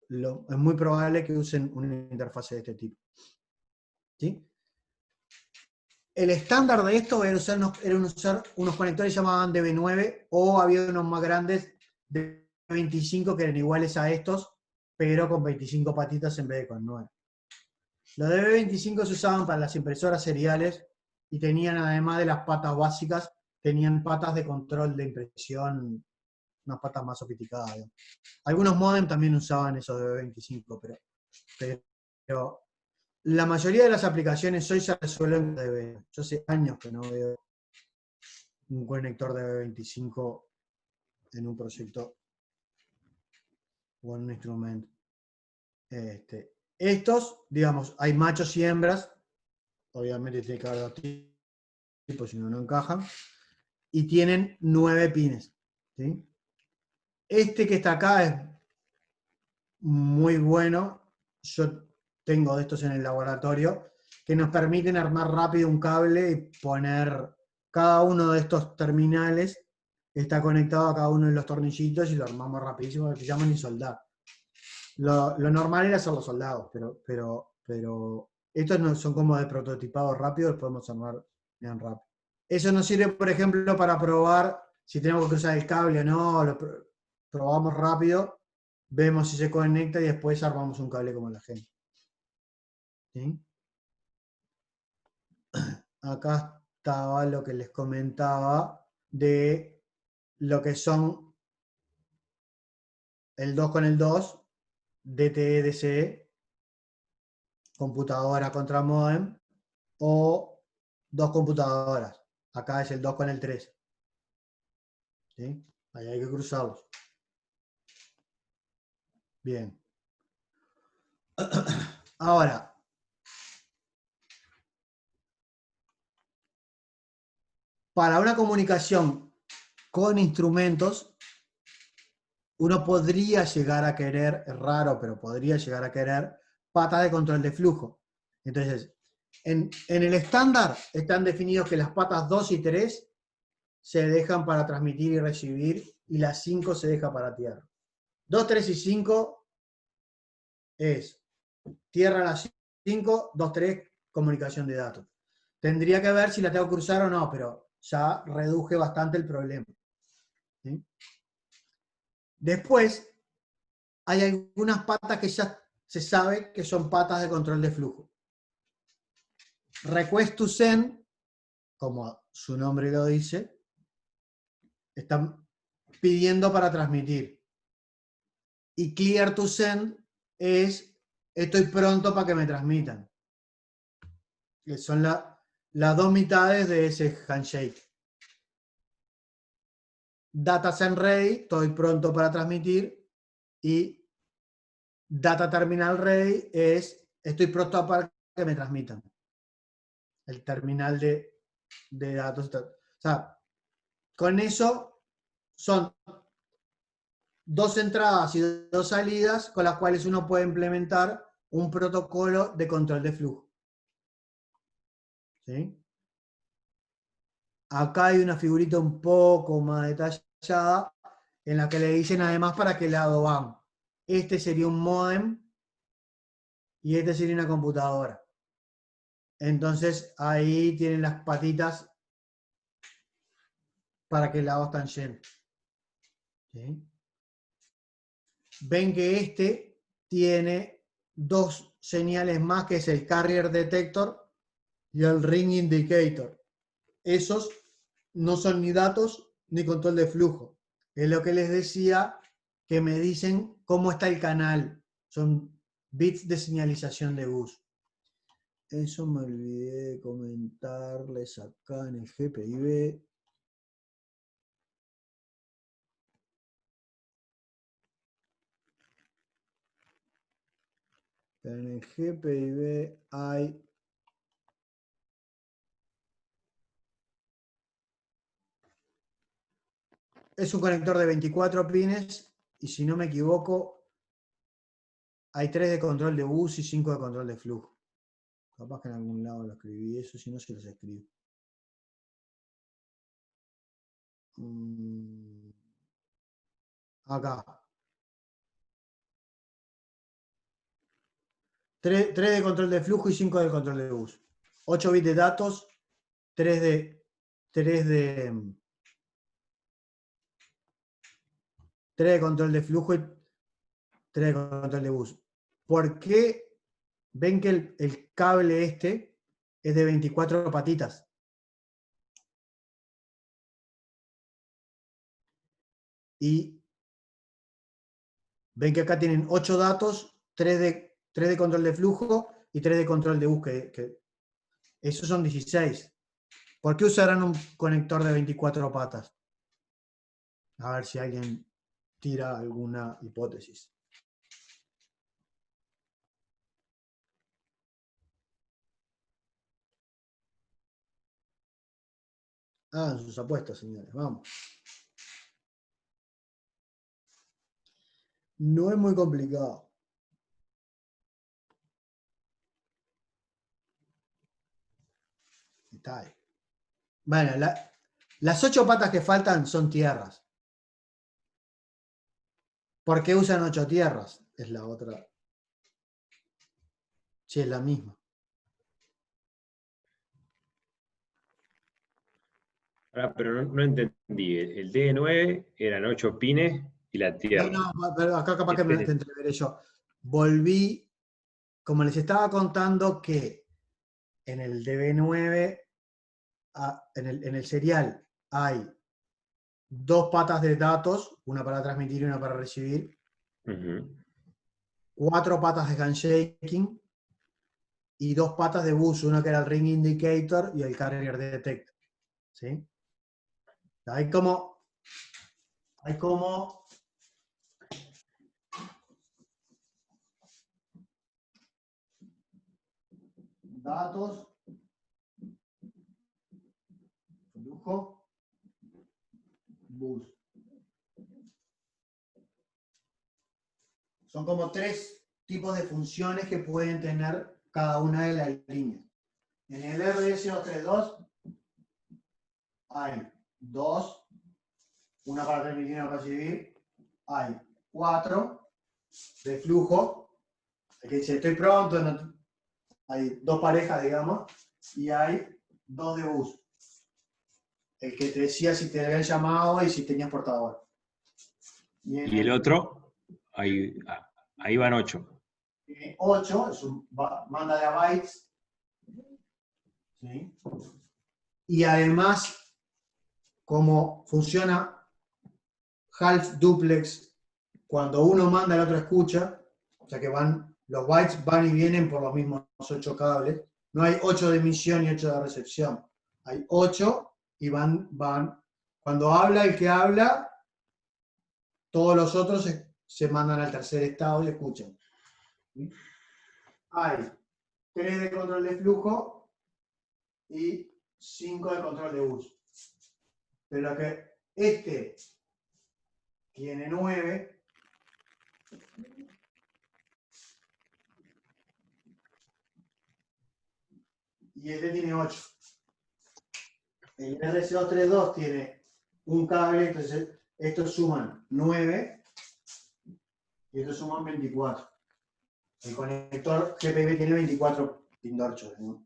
muy probable que usen una interfaz de este tipo. ¿Sí? El estándar de esto era usar unos conectores llamaban DB9 o había unos más grandes de 25 que eran iguales a estos, pero con 25 patitas en vez de con 9. Los DB25 se usaban para las impresoras seriales y tenían, además de las patas básicas, tenían patas de control de impresión, unas patas más sofisticadas. ¿no? Algunos modem también usaban esos DB25, pero la mayoría de las aplicaciones hoy se resuelven con DB. Yo hace años que no veo un conector DB25 en un proyecto o en un instrumento. Estos, digamos, hay machos y hembras, obviamente tiene que haber dos tipos, si no, no encajan, y tienen 9 pines. ¿sí? Este que está acá es muy bueno, yo tengo de estos en el laboratorio, que nos permiten armar rápido un cable y poner cada uno de estos terminales, está conectado a cada uno de los tornillitos y lo armamos rapidísimo, no necesitamos ni soldar. Lo normal era hacerlo soldados, pero estos no son como de prototipado rápido, los podemos armar bien rápido. Eso nos sirve, por ejemplo, para probar si tenemos que cruzar el cable o no, lo probamos rápido, vemos si se conecta y después armamos un cable como la gente. ¿Sí? Acá estaba lo que les comentaba de lo que son el 2 con el 2, DTE, DCE, computadora contra modem, o dos computadoras. Acá es el 2 con el 3. ¿Sí? Ahí hay que cruzarlos. Bien. Ahora, para una comunicación con instrumentos, uno podría llegar a querer, es raro, pero podría llegar a querer, patas de control de flujo. Entonces, en el estándar están definidos que las patas 2 y 3 se dejan para transmitir y recibir, y las 5 se deja para tierra. 2, 3 y 5 es tierra las 5, 2, 3, comunicación de datos. Tendría que ver si la tengo que cruzar o no, pero ya reduje bastante el problema. ¿Sí? Después, hay algunas patas que ya se sabe que son patas de control de flujo. Request to send, como su nombre lo dice, están pidiendo para transmitir. Y clear to send es estoy pronto para que me transmitan. Que son las dos mitades de ese handshake. Data send ready, estoy pronto para transmitir. Y data terminal ready es estoy pronto para que me transmitan. El terminal de datos. O sea, con eso son 2 entradas y 2 salidas con las cuales uno puede implementar un protocolo de control de flujo. ¿Sí? Acá hay una figurita un poco más detallada en la que le dicen además para qué lado van. Este sería un modem y este sería una computadora. Entonces ahí tienen las patitas para qué lado están yendo. ¿Sí? Ven que este tiene 2 señales más, que es el carrier detector y el ring indicator. Esos no son ni datos ni control de flujo. Es lo que les decía, que me dicen cómo está el canal. Son bits de señalización de bus. Eso me olvidé de comentarles acá en el GPIB. En el GPIB hay es un conector de 24 pines y si no me equivoco hay 3 de control de bus y 5 de control de flujo. Capaz que en algún lado lo escribí eso, si no se los escribo. Acá. 3 de control de flujo y 5 de control de bus. 8 bits de datos, 3 de control de flujo y 3 de control de bus. ¿Por qué ven que el cable este es de 24 patitas? Y ven que acá tienen 8 datos, 3 de control de flujo y 3 de control de bus, que esos son 16. ¿Por qué usarán un conector de 24 patas? A ver si alguien tira alguna hipótesis. Hagan sus apuestas, señores, vamos. No es muy complicado. Está ahí. Bueno, las 8 patas que faltan son tierras. ¿Por qué usan 8 tierras? Es la otra. Sí, es la misma. Pero no entendí. El D9 eran 8 pines y la tierra. No, pero acá capaz que me entreveré yo. Volví, como les estaba contando, que en el DB9, en el serial, hay 2 patas de datos, una para transmitir y una para recibir, 4 patas de handshaking y 2 patas de bus, una que era el ring indicator y el carrier detect. ¿Sí? Hay como datos, flujo, bus. Son como 3 tipos de funciones que pueden tener cada una de las líneas. En el RS232 hay 2, una para transmitir y una para recibir. Hay 4 de flujo, el que dice estoy pronto, hay 2 parejas, digamos, y hay 2 de bus. El que te decía si te habían llamado y si tenías portador. ¿Y el otro? Ahí van 8. 8, es un manda de bytes. ¿Sí? Y además, como funciona half duplex, cuando uno manda, el otro escucha, o sea que los bytes van y vienen por los mismos 8 cables. No hay 8 de emisión y 8 de recepción. Hay 8 y van. Cuando habla el que habla, todos los otros se mandan al tercer estado y escuchan. ¿Sí? Hay 3 de control de flujo y 5 de control de bus. Pero que este tiene 9 y este tiene 8. El RS232 tiene un cable, entonces estos suman 9 y estos suman 24. El conector GPB tiene 24 pindorchos, ¿no?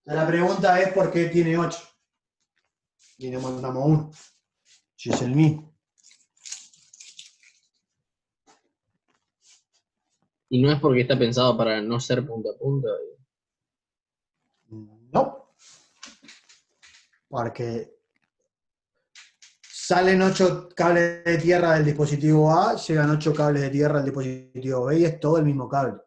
La pregunta es ¿por qué tiene 8? Y le mandamos 1. Si es el mismo. Y no es porque está pensado para no ser punta a punta. No, porque salen 8 cables de tierra del dispositivo A, llegan 8 cables de tierra al dispositivo B y es todo el mismo cable.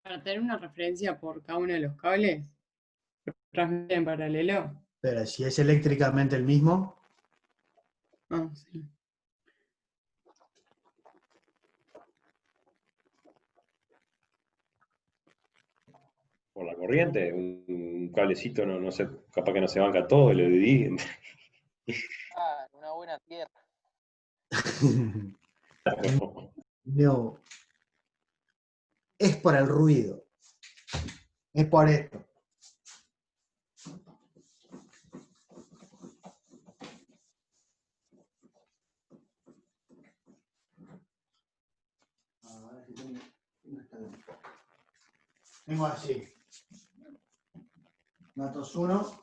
Para tener una referencia por cada uno de los cables, transmiten en paralelo. Pero si es eléctricamente el mismo, Ah, sí. Por la corriente, un cablecito, no sé, capaz que no se banca todo, lo dividen. Ah, una buena tierra. no. Es por el ruido. Es por esto. Tengo así. Datos 1.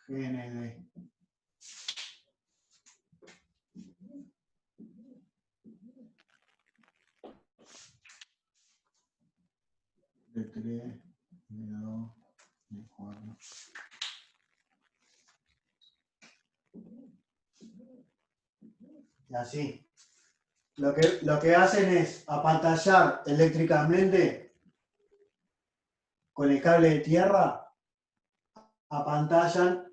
GND. D3, D2, D4. Y así. Lo que hacen es apantallar eléctricamente con el cable de tierra, apantallan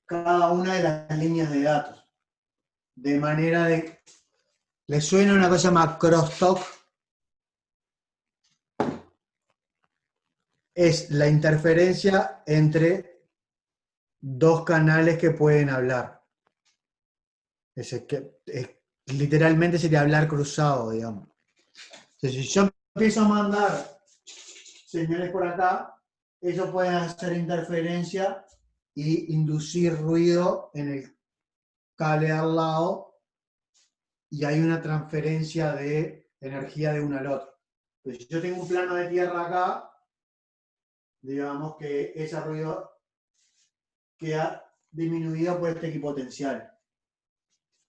cada una de las líneas de datos. De manera de... ¿Les suena una cosa más crosstalk? Es la interferencia entre dos canales que pueden hablar. Literalmente sería hablar cruzado, digamos. Entonces, si yo empiezo a mandar señales por acá, ellos pueden hacer interferencia y inducir ruido en el cable al lado y hay una transferencia de energía de uno al otro. Entonces, si yo tengo un plano de tierra acá, digamos que ese ruido queda disminuido por este equipotencial.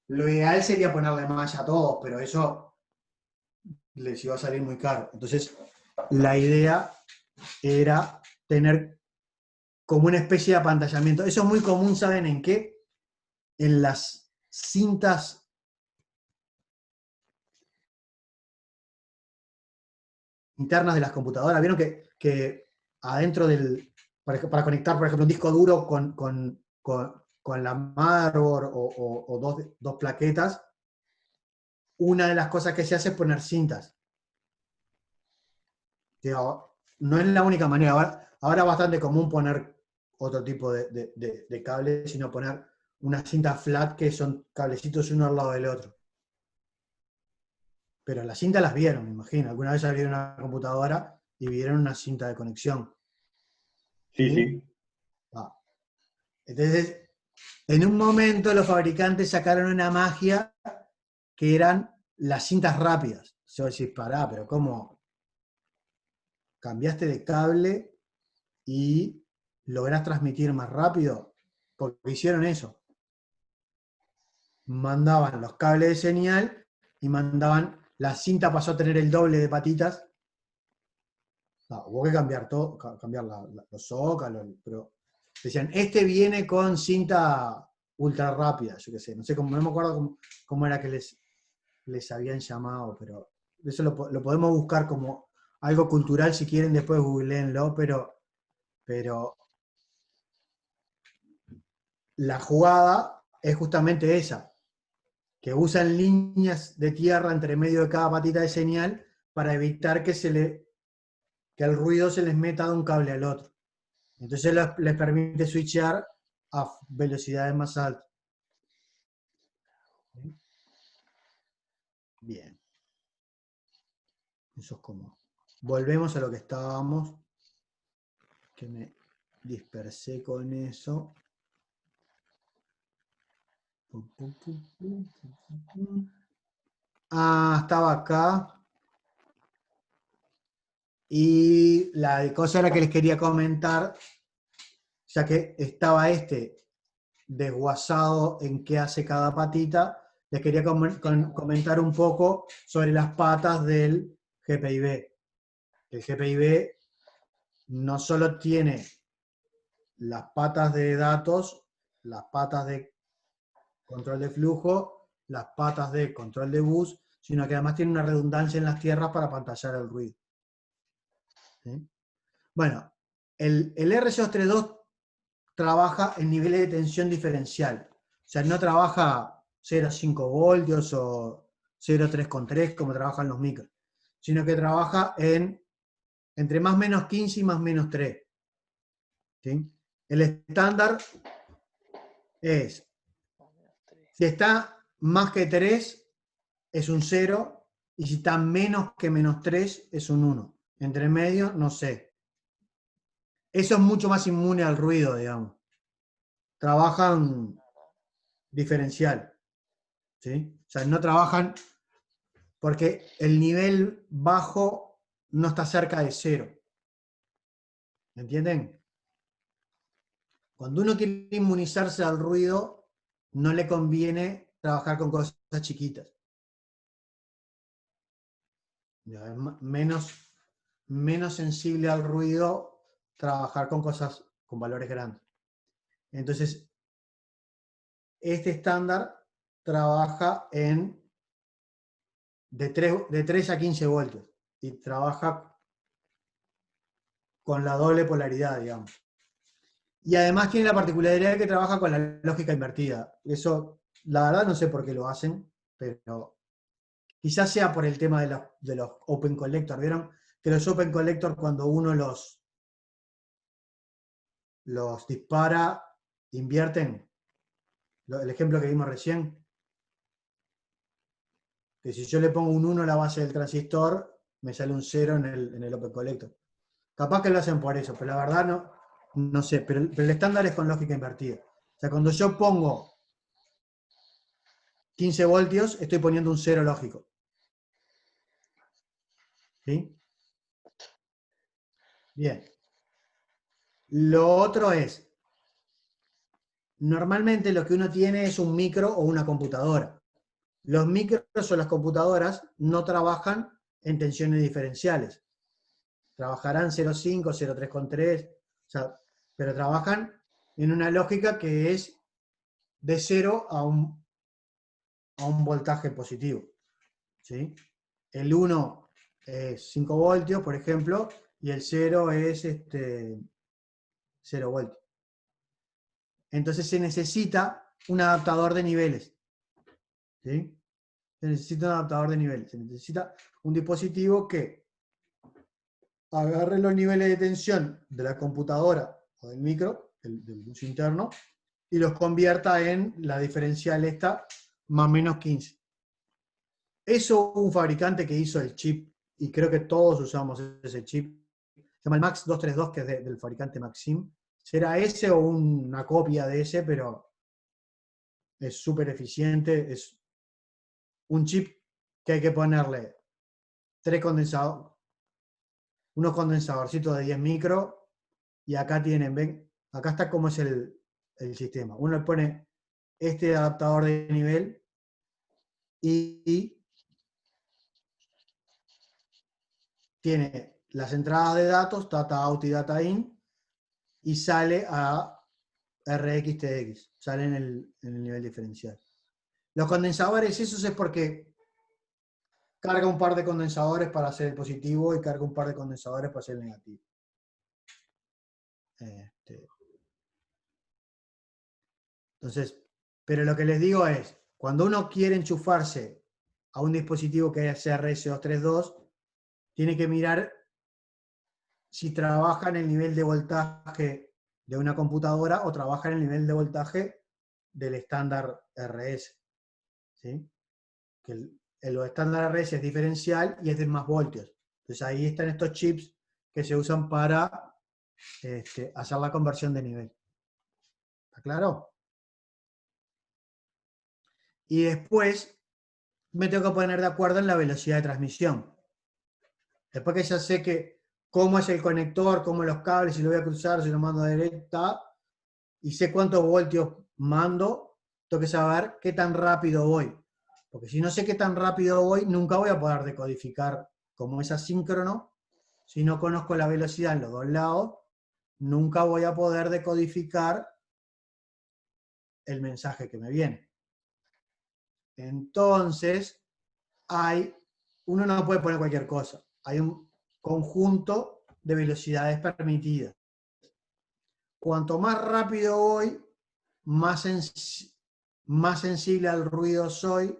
Lo ideal sería ponerle malla a todos, pero eso les iba a salir muy caro. Entonces, la idea era tener como una especie de apantallamiento. Eso es muy común, ¿saben en qué? En las cintas internas de las computadoras. ¿Vieron que adentro del... Para conectar, por ejemplo, un disco duro con la motherboard o dos plaquetas, una de las cosas que se hace es poner cintas. No es la única manera. Ahora es bastante común poner otro tipo de cables, sino poner unas cintas flat que son cablecitos uno al lado del otro. Pero las cintas las vieron, me imagino. Alguna vez abrieron una computadora y vieron una cinta de conexión. Sí. Entonces, en un momento los fabricantes sacaron una magia que eran las cintas rápidas. Yo decís, pará, pero ¿cómo? Cambiaste de cable y lográs transmitir más rápido, porque hicieron eso. Mandaban los cables de señal y la cinta pasó a tener el doble de patitas. Hubo que cambiar todo, cambiar los zócalos, pero decían, este viene con cinta ultra rápida, yo qué sé, no me acuerdo cómo era que les habían llamado, pero eso lo podemos buscar como algo cultural, si quieren después googleenlo, pero la jugada es justamente esa, que usan líneas de tierra entre medio de cada patita de señal para evitar que el ruido se les meta de un cable al otro. Entonces les permite switchear a velocidades más altas. Bien. Eso es como... Volvemos a lo que estábamos, que me dispersé con eso. Estaba acá. Y la cosa era que les quería comentar, ya que estaba desguazado en qué hace cada patita, les quería comentar un poco sobre las patas del GPIB. El GPIB no solo tiene las patas de datos, las patas de control de flujo, las patas de control de bus, sino que además tiene una redundancia en las tierras para apantallar el ruido. ¿Sí? Bueno, el RC232 trabaja en niveles de tensión diferencial. O sea, no trabaja 0,5 voltios o 0,3,3 como trabajan los micros, sino que trabaja entre más menos 15 y más menos 3. ¿Sí? El estándar es, si está más que 3, es un 0, y si está menos que menos 3, es un 1. Entre medio, no sé. Eso es mucho más inmune al ruido, digamos. Trabajan diferencial. ¿Sí? O sea, no trabajan porque el nivel bajo no está cerca de 0. ¿Entienden? Cuando uno quiere inmunizarse al ruido, no le conviene trabajar con cosas chiquitas. Ya, es menos sensible al ruido trabajar con cosas con valores grandes. Entonces, este estándar trabaja de 3 a 15 voltios y trabaja con la doble polaridad, digamos. Y además tiene la particularidad de que trabaja con la lógica invertida. Eso, la verdad, no sé por qué lo hacen, pero quizás sea por el tema de los Open Collector. ¿Vieron? Que los Open Collector, cuando uno los dispara, invierten. El ejemplo que vimos recién, que si yo le pongo un 1 a la base del transistor, me sale un 0 en el Open Collector. Capaz que lo hacen por eso, pero la verdad no sé. Pero el estándar es con lógica invertida. O sea, cuando yo pongo 15 voltios, estoy poniendo un 0 lógico. ¿Sí? Bien. Lo otro es, normalmente lo que uno tiene es un micro o una computadora. Los micros o las computadoras no trabajan en tensiones diferenciales. Trabajarán 0,5, 0,3,3, o sea, pero trabajan en una lógica que es de 0 a un voltaje positivo. ¿Sí? El 1 es 5 voltios, por ejemplo, y el 0 es 0 voltios. Entonces se necesita un adaptador de niveles. ¿Sí? Se necesita un adaptador de niveles. Se necesita un dispositivo que agarre los niveles de tensión de la computadora o del micro, del bus interno, y los convierta en la diferencial esta, más o menos 15. Eso un fabricante que hizo el chip, y creo que todos usamos ese chip, se llama el Max 232, que es del fabricante Maxim. Será ese o una copia de ese, pero es súper eficiente. Es un chip que hay que ponerle 3 condensadores, unos condensadorcitos de 10 micros, y acá tienen, ven, acá está cómo es el sistema. Uno le pone este adaptador de nivel y tiene las entradas de datos, data out y data in, y sale a RX-TX, sale en el nivel diferencial. Los condensadores, esos es porque carga un par de condensadores para hacer el positivo y carga un par de condensadores para hacer el negativo. Entonces, pero lo que les digo es, cuando uno quiere enchufarse a un dispositivo que sea RS232, tiene que mirar si trabaja en el nivel de voltaje de una computadora o trabaja en el nivel de voltaje del estándar RS. ¿Sí? Que el estándar RS es diferencial y es de más voltios. Entonces ahí están estos chips que se usan para hacer la conversión de nivel. ¿Está claro? Y después me tengo que poner de acuerdo en la velocidad de transmisión. Después que ya sé cómo es el conector, cómo los cables, si lo voy a cruzar, si lo mando a directa, y sé cuántos voltios mando, tengo que saber qué tan rápido voy. Porque si no sé qué tan rápido voy, nunca voy a poder decodificar como es asíncrono. Si no conozco la velocidad en los dos lados, nunca voy a poder decodificar el mensaje que me viene. Entonces, uno no puede poner cualquier cosa. Hay un conjunto de velocidades permitidas. Cuanto más rápido voy, más sensible al ruido soy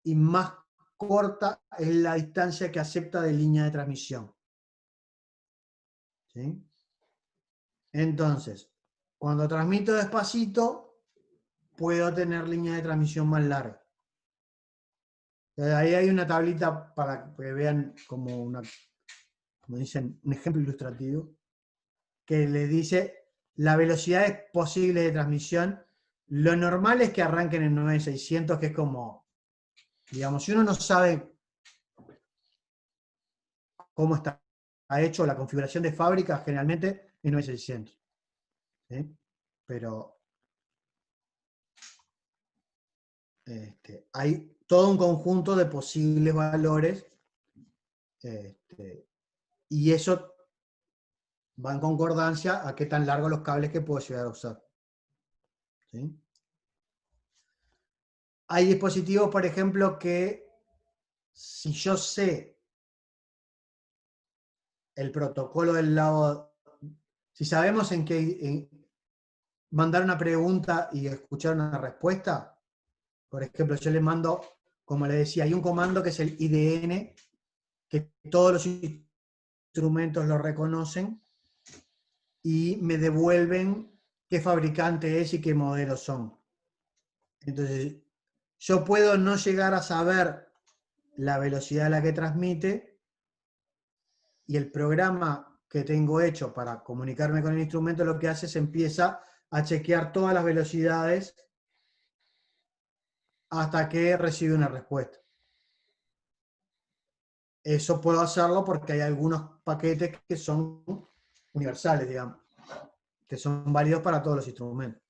y más corta es la distancia que acepta de línea de transmisión. ¿Sí? Entonces, cuando transmito despacito, puedo tener línea de transmisión más larga. Ahí hay una tablita para que vean como dicen, un ejemplo ilustrativo, que les dice la velocidad posible de transmisión. Lo normal es que arranquen en 9600, que es como, digamos, si uno no sabe cómo está hecho la configuración de fábrica, generalmente es 9600. ¿Sí? Pero hay todo un conjunto de posibles valores y eso va en concordancia a qué tan largos los cables que puedo llegar a usar. ¿Sí? Hay dispositivos, por ejemplo, que si yo sé el protocolo del lado, si sabemos mandar una pregunta y escuchar una respuesta, por ejemplo, yo le mando, como le decía, hay un comando que es el IDN, que todos los instrumentos lo reconocen y me devuelven qué fabricante es y qué modelos son. Entonces, yo puedo no llegar a saber la velocidad a la que transmite y el programa que tengo hecho para comunicarme con el instrumento lo que hace es empieza a chequear todas las velocidades hasta que recibe una respuesta. Eso puedo hacerlo porque hay algunos paquetes que son universales, digamos, que son válidos para todos los instrumentos.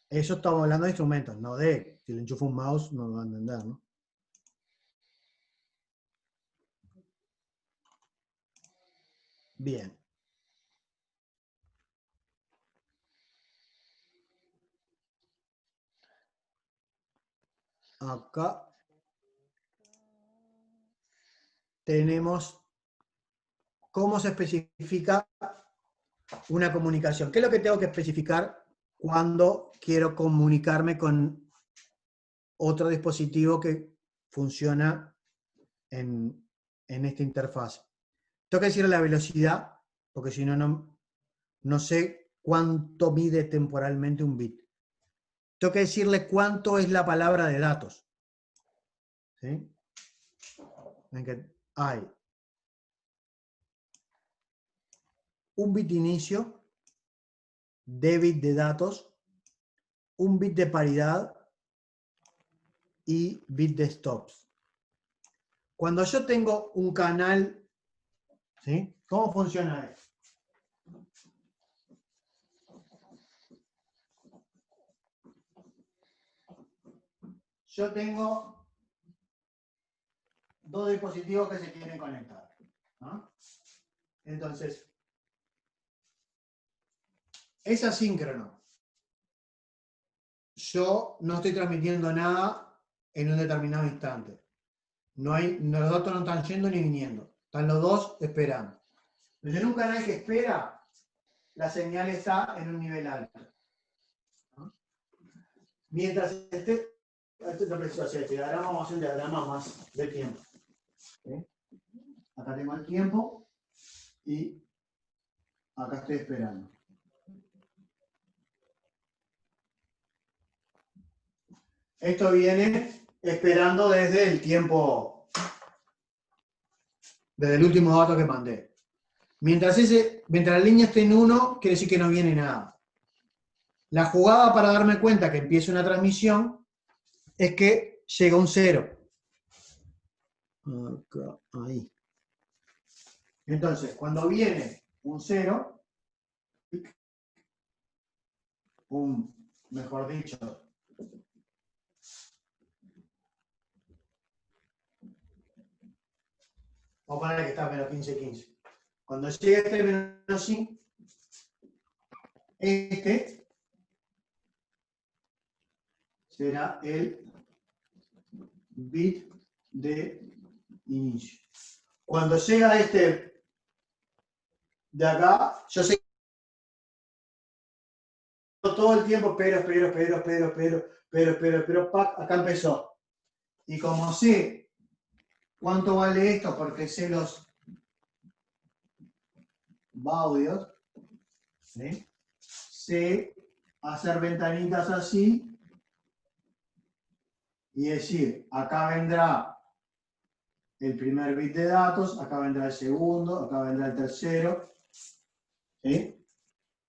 Eso estamos hablando de instrumentos, no de si le enchufo un mouse, no lo va a entender, ¿no? Bien. Acá tenemos cómo se especifica una comunicación. ¿Qué es lo que tengo que especificar cuando quiero comunicarme con otro dispositivo que funciona en esta interfaz? Tengo que decirle la velocidad, porque si no, no sé cuánto mide temporalmente un bit. Tengo que decirle cuánto es la palabra de datos. ¿Sí? En que hay un bit inicio, de bit de datos, un bit de paridad y bit de stops. Cuando yo tengo un canal, ¿sí? ¿Cómo funciona esto? Yo tengo dos dispositivos que se quieren conectar, ¿no? Entonces, es asíncrono. Yo no estoy transmitiendo nada en un determinado instante. Los datos no están yendo ni viniendo. Están los dos esperando. Entonces, en un canal que espera, la señal está en un nivel alto, ¿no? Mientras este diagrama, vamos a hacer un diagrama más de tiempo. ¿Sí? Acá tengo el tiempo y acá estoy esperando. Esto viene esperando desde el tiempo, desde el último dato que mandé. Mientras la línea esté en 1, quiere decir que no viene nada. La jugada para darme cuenta que empieza una transmisión es que llega un 0. Acá, ahí. Entonces, cuando viene un 0, pum, mejor dicho, vamos a poner que está menos 15, 15. Cuando llegue este menos 5, este será el bit de inicio. Cuando llega este de acá, yo sé que todo el tiempo, pero, acá empezó. Y como sé cuánto vale esto, porque sé los baudios, ¿sí? Sé hacer ventanitas así y decir, acá vendrá el primer bit de datos, acá vendrá el segundo, acá vendrá el tercero, ¿sí?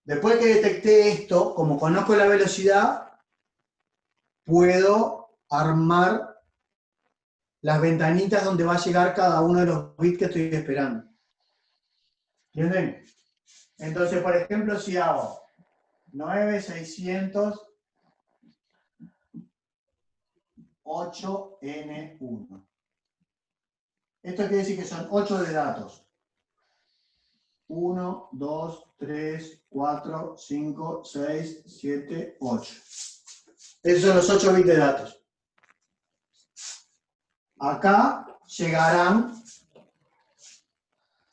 Después que detecté esto, como conozco la velocidad, puedo armar las ventanitas donde va a llegar cada uno de los bits que estoy esperando. ¿Entienden? Entonces, por ejemplo, si hago 9600 8N1. Esto quiere decir que son 8 de datos. 1, 2, 3, 4, 5, 6, 7, 8. Esos son los 8 bits de datos. Acá llegarán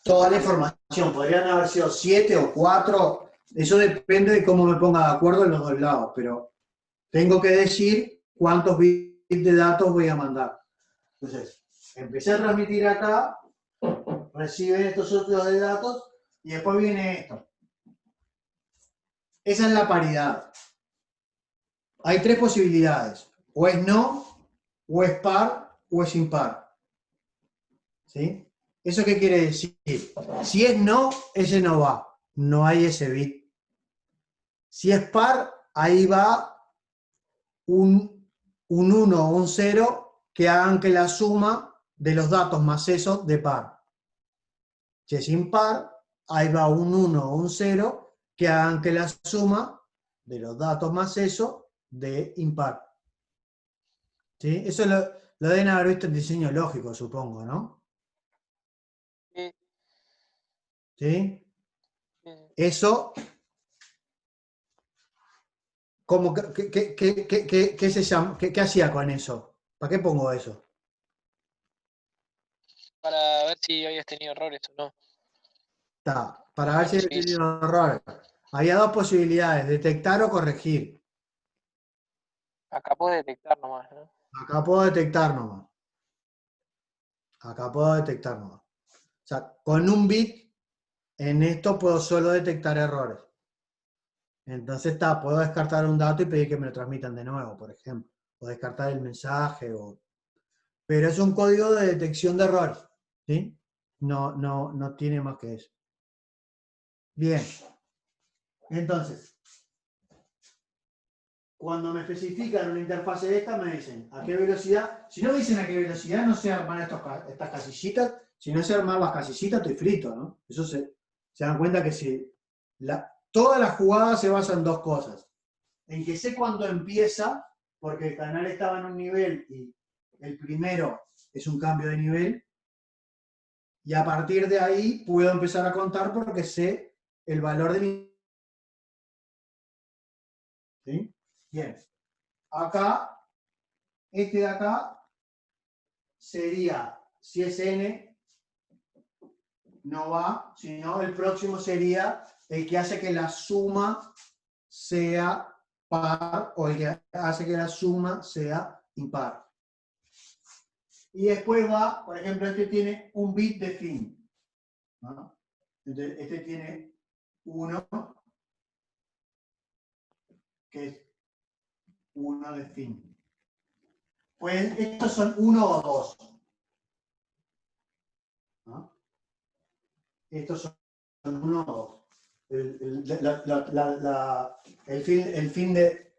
toda la información. Podrían haber sido 7 o 4. Eso depende de cómo me ponga de acuerdo en los dos lados. Pero tengo que decir cuántos bits de datos voy a mandar. Entonces, empecé a transmitir acá, reciben estos otros de datos y después viene esto. Esa es la paridad. Hay tres posibilidades. O es no, o es par, o es impar. ¿Sí? ¿Eso qué quiere decir? Si es no, ese no va. No hay ese bit. Si es par, ahí va un 1 o un 0 que hagan que la suma de los datos más eso de par. Si es impar, ahí va un 1 o un 0 que hagan que la suma de los datos más eso de impar. ¿Sí? Eso lo deben haber visto en diseño lógico, supongo, ¿no? Sí. ¿Sí? Eso, ¿cómo, qué se llama? ¿Qué hacía con eso? ¿Para qué pongo eso? Para ver si habías tenido errores o no. Está, para ver si he tenido errores. Había dos posibilidades, detectar o corregir. Acá puedes detectar nomás, ¿no? Acá puedo detectar nomás. Acá puedo detectar nomás. O sea, con un bit, en esto puedo solo detectar errores. Entonces está, puedo descartar un dato y pedir que me lo transmitan de nuevo, por ejemplo. O descartar el mensaje. Pero es un código de detección de errores. ¿Sí? No tiene más que eso. Bien. Entonces, cuando me especifican una interfase de esta, me dicen a qué velocidad. Si no me dicen a qué velocidad, no sé armar estas casillitas. Si no sé armar las casillitas, estoy frito, ¿no? Eso se dan cuenta que si toda la jugada se basa en dos cosas. En que sé cuándo empieza, porque el canal estaba en un nivel y el primero es un cambio de nivel. Y a partir de ahí puedo empezar a contar porque sé el valor del... ¿Sí? Bien. Acá, este de acá sería, si es n, no va, sino el próximo sería el que hace que la suma sea par o el que hace que la suma sea impar. Y después va, por ejemplo, este tiene un bit de fin, ¿no? Entonces, este tiene 1, que es 1 de fin. Pues estos son 1 o 2. ¿No? Estos son 1 o 2. El fin de...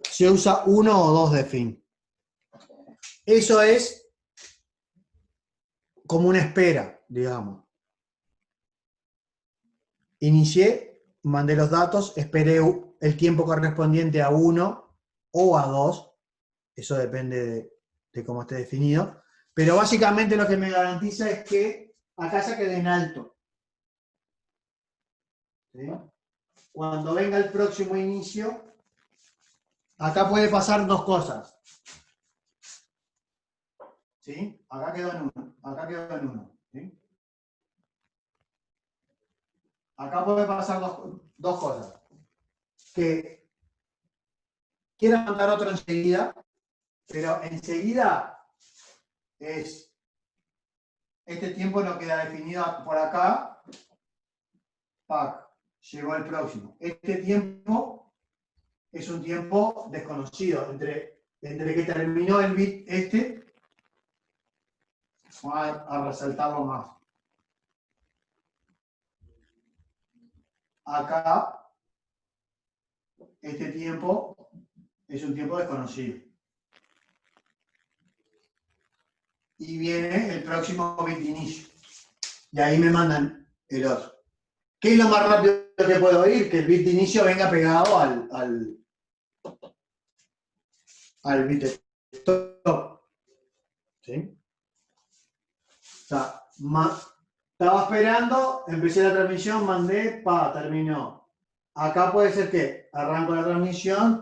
Se usa 1 o 2 de fin. Eso es como una espera, digamos. Inicié, mandé los datos, esperé el tiempo correspondiente a 1 o a 2, eso depende de cómo esté definido, pero básicamente lo que me garantiza es que acá se quede en alto. ¿Sí? Cuando venga el próximo inicio, acá puede pasar dos cosas. ¿Sí? Acá quedó en 1, acá quedó en 1. ¿Sí? Acá puede pasar dos cosas. Que quiera mandar otro enseguida, pero enseguida es, este tiempo no queda definido por acá, ¡pac! Llegó el próximo. Este tiempo es un tiempo desconocido, entre que terminó el bit este, vamos a resaltarlo más. Acá, este tiempo es un tiempo desconocido. Y viene el próximo bit de inicio. Y ahí me mandan el otro. ¿Qué es lo más rápido que puedo ir? Que el bit de inicio venga pegado al bit de stop. ¿Sí? O sea, estaba esperando, empecé la transmisión, mandé, terminó. Acá puede ser que arranco la transmisión,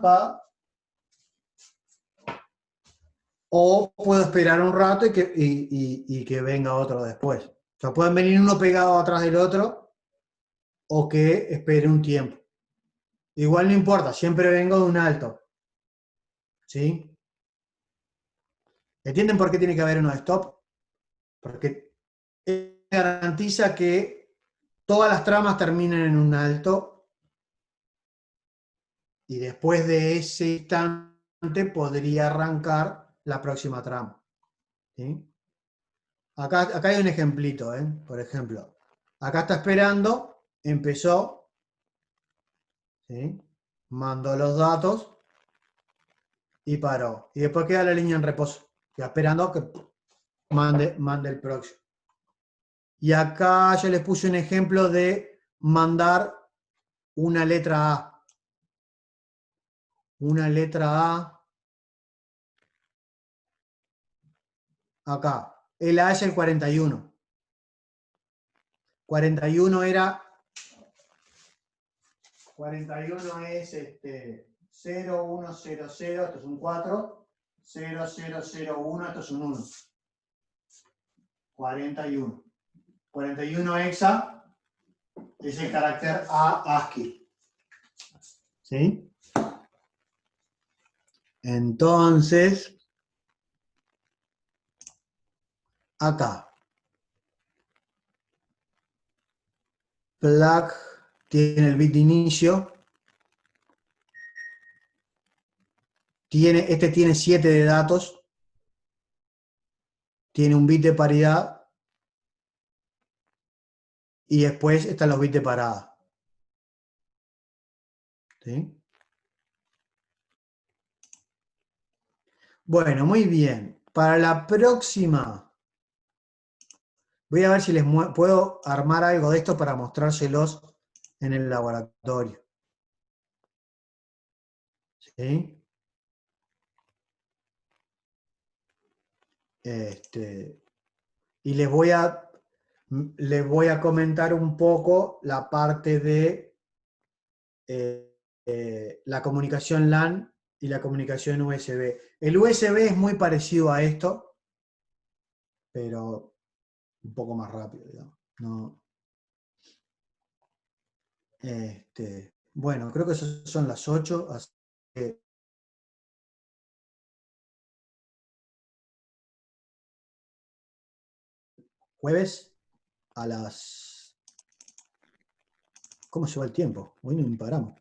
o puedo esperar un rato y que venga otro después. O sea, pueden venir uno pegado atrás del otro, o que espere un tiempo. Igual no importa, siempre vengo de un alto. ¿Sí? ¿Entienden por qué tiene que haber uno de stop? Porque garantiza que todas las tramas terminen en un alto y después de ese instante podría arrancar la próxima trama. ¿Sí? Acá hay un ejemplito, por ejemplo. Acá está esperando, empezó, ¿sí? Mandó los datos y paró. Y después queda la línea en reposo, ya esperando que mande el próximo. Y acá yo les puse un ejemplo de mandar una letra A. Una letra A. Acá. El A es el 41. 41 es 0, 1, 0, 0, esto es un 4. 0, 0, 0, 1, esto es un 1. 41. 41 hexa es el carácter A ASCII. ¿Sí? Entonces, acá, flag tiene el bit de inicio, este tiene 7 de datos, tiene un bit de paridad, y después están los bits de parada. ¿Sí? Bueno, muy bien. Para la próxima, voy a ver si les puedo armar algo de esto para mostrárselos en el laboratorio. ¿Sí? Y les voy a comentar un poco la parte de la comunicación LAN y la comunicación USB. El USB es muy parecido a esto, pero un poco más rápido, digamos. No. Bueno, creo que son las 8, así que jueves a las... ¿Cómo se va el tiempo? Hoy no paramos.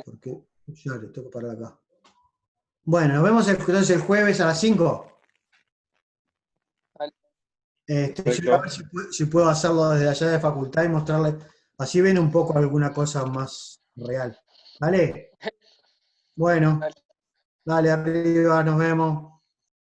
Porque ya le tengo que parar acá. Bueno, nos vemos entonces el jueves a las 5. Yo a ver si puedo hacerlo desde allá de facultad y mostrarles, así ven un poco alguna cosa más real. ¿Vale? Bueno, dale arriba, nos vemos.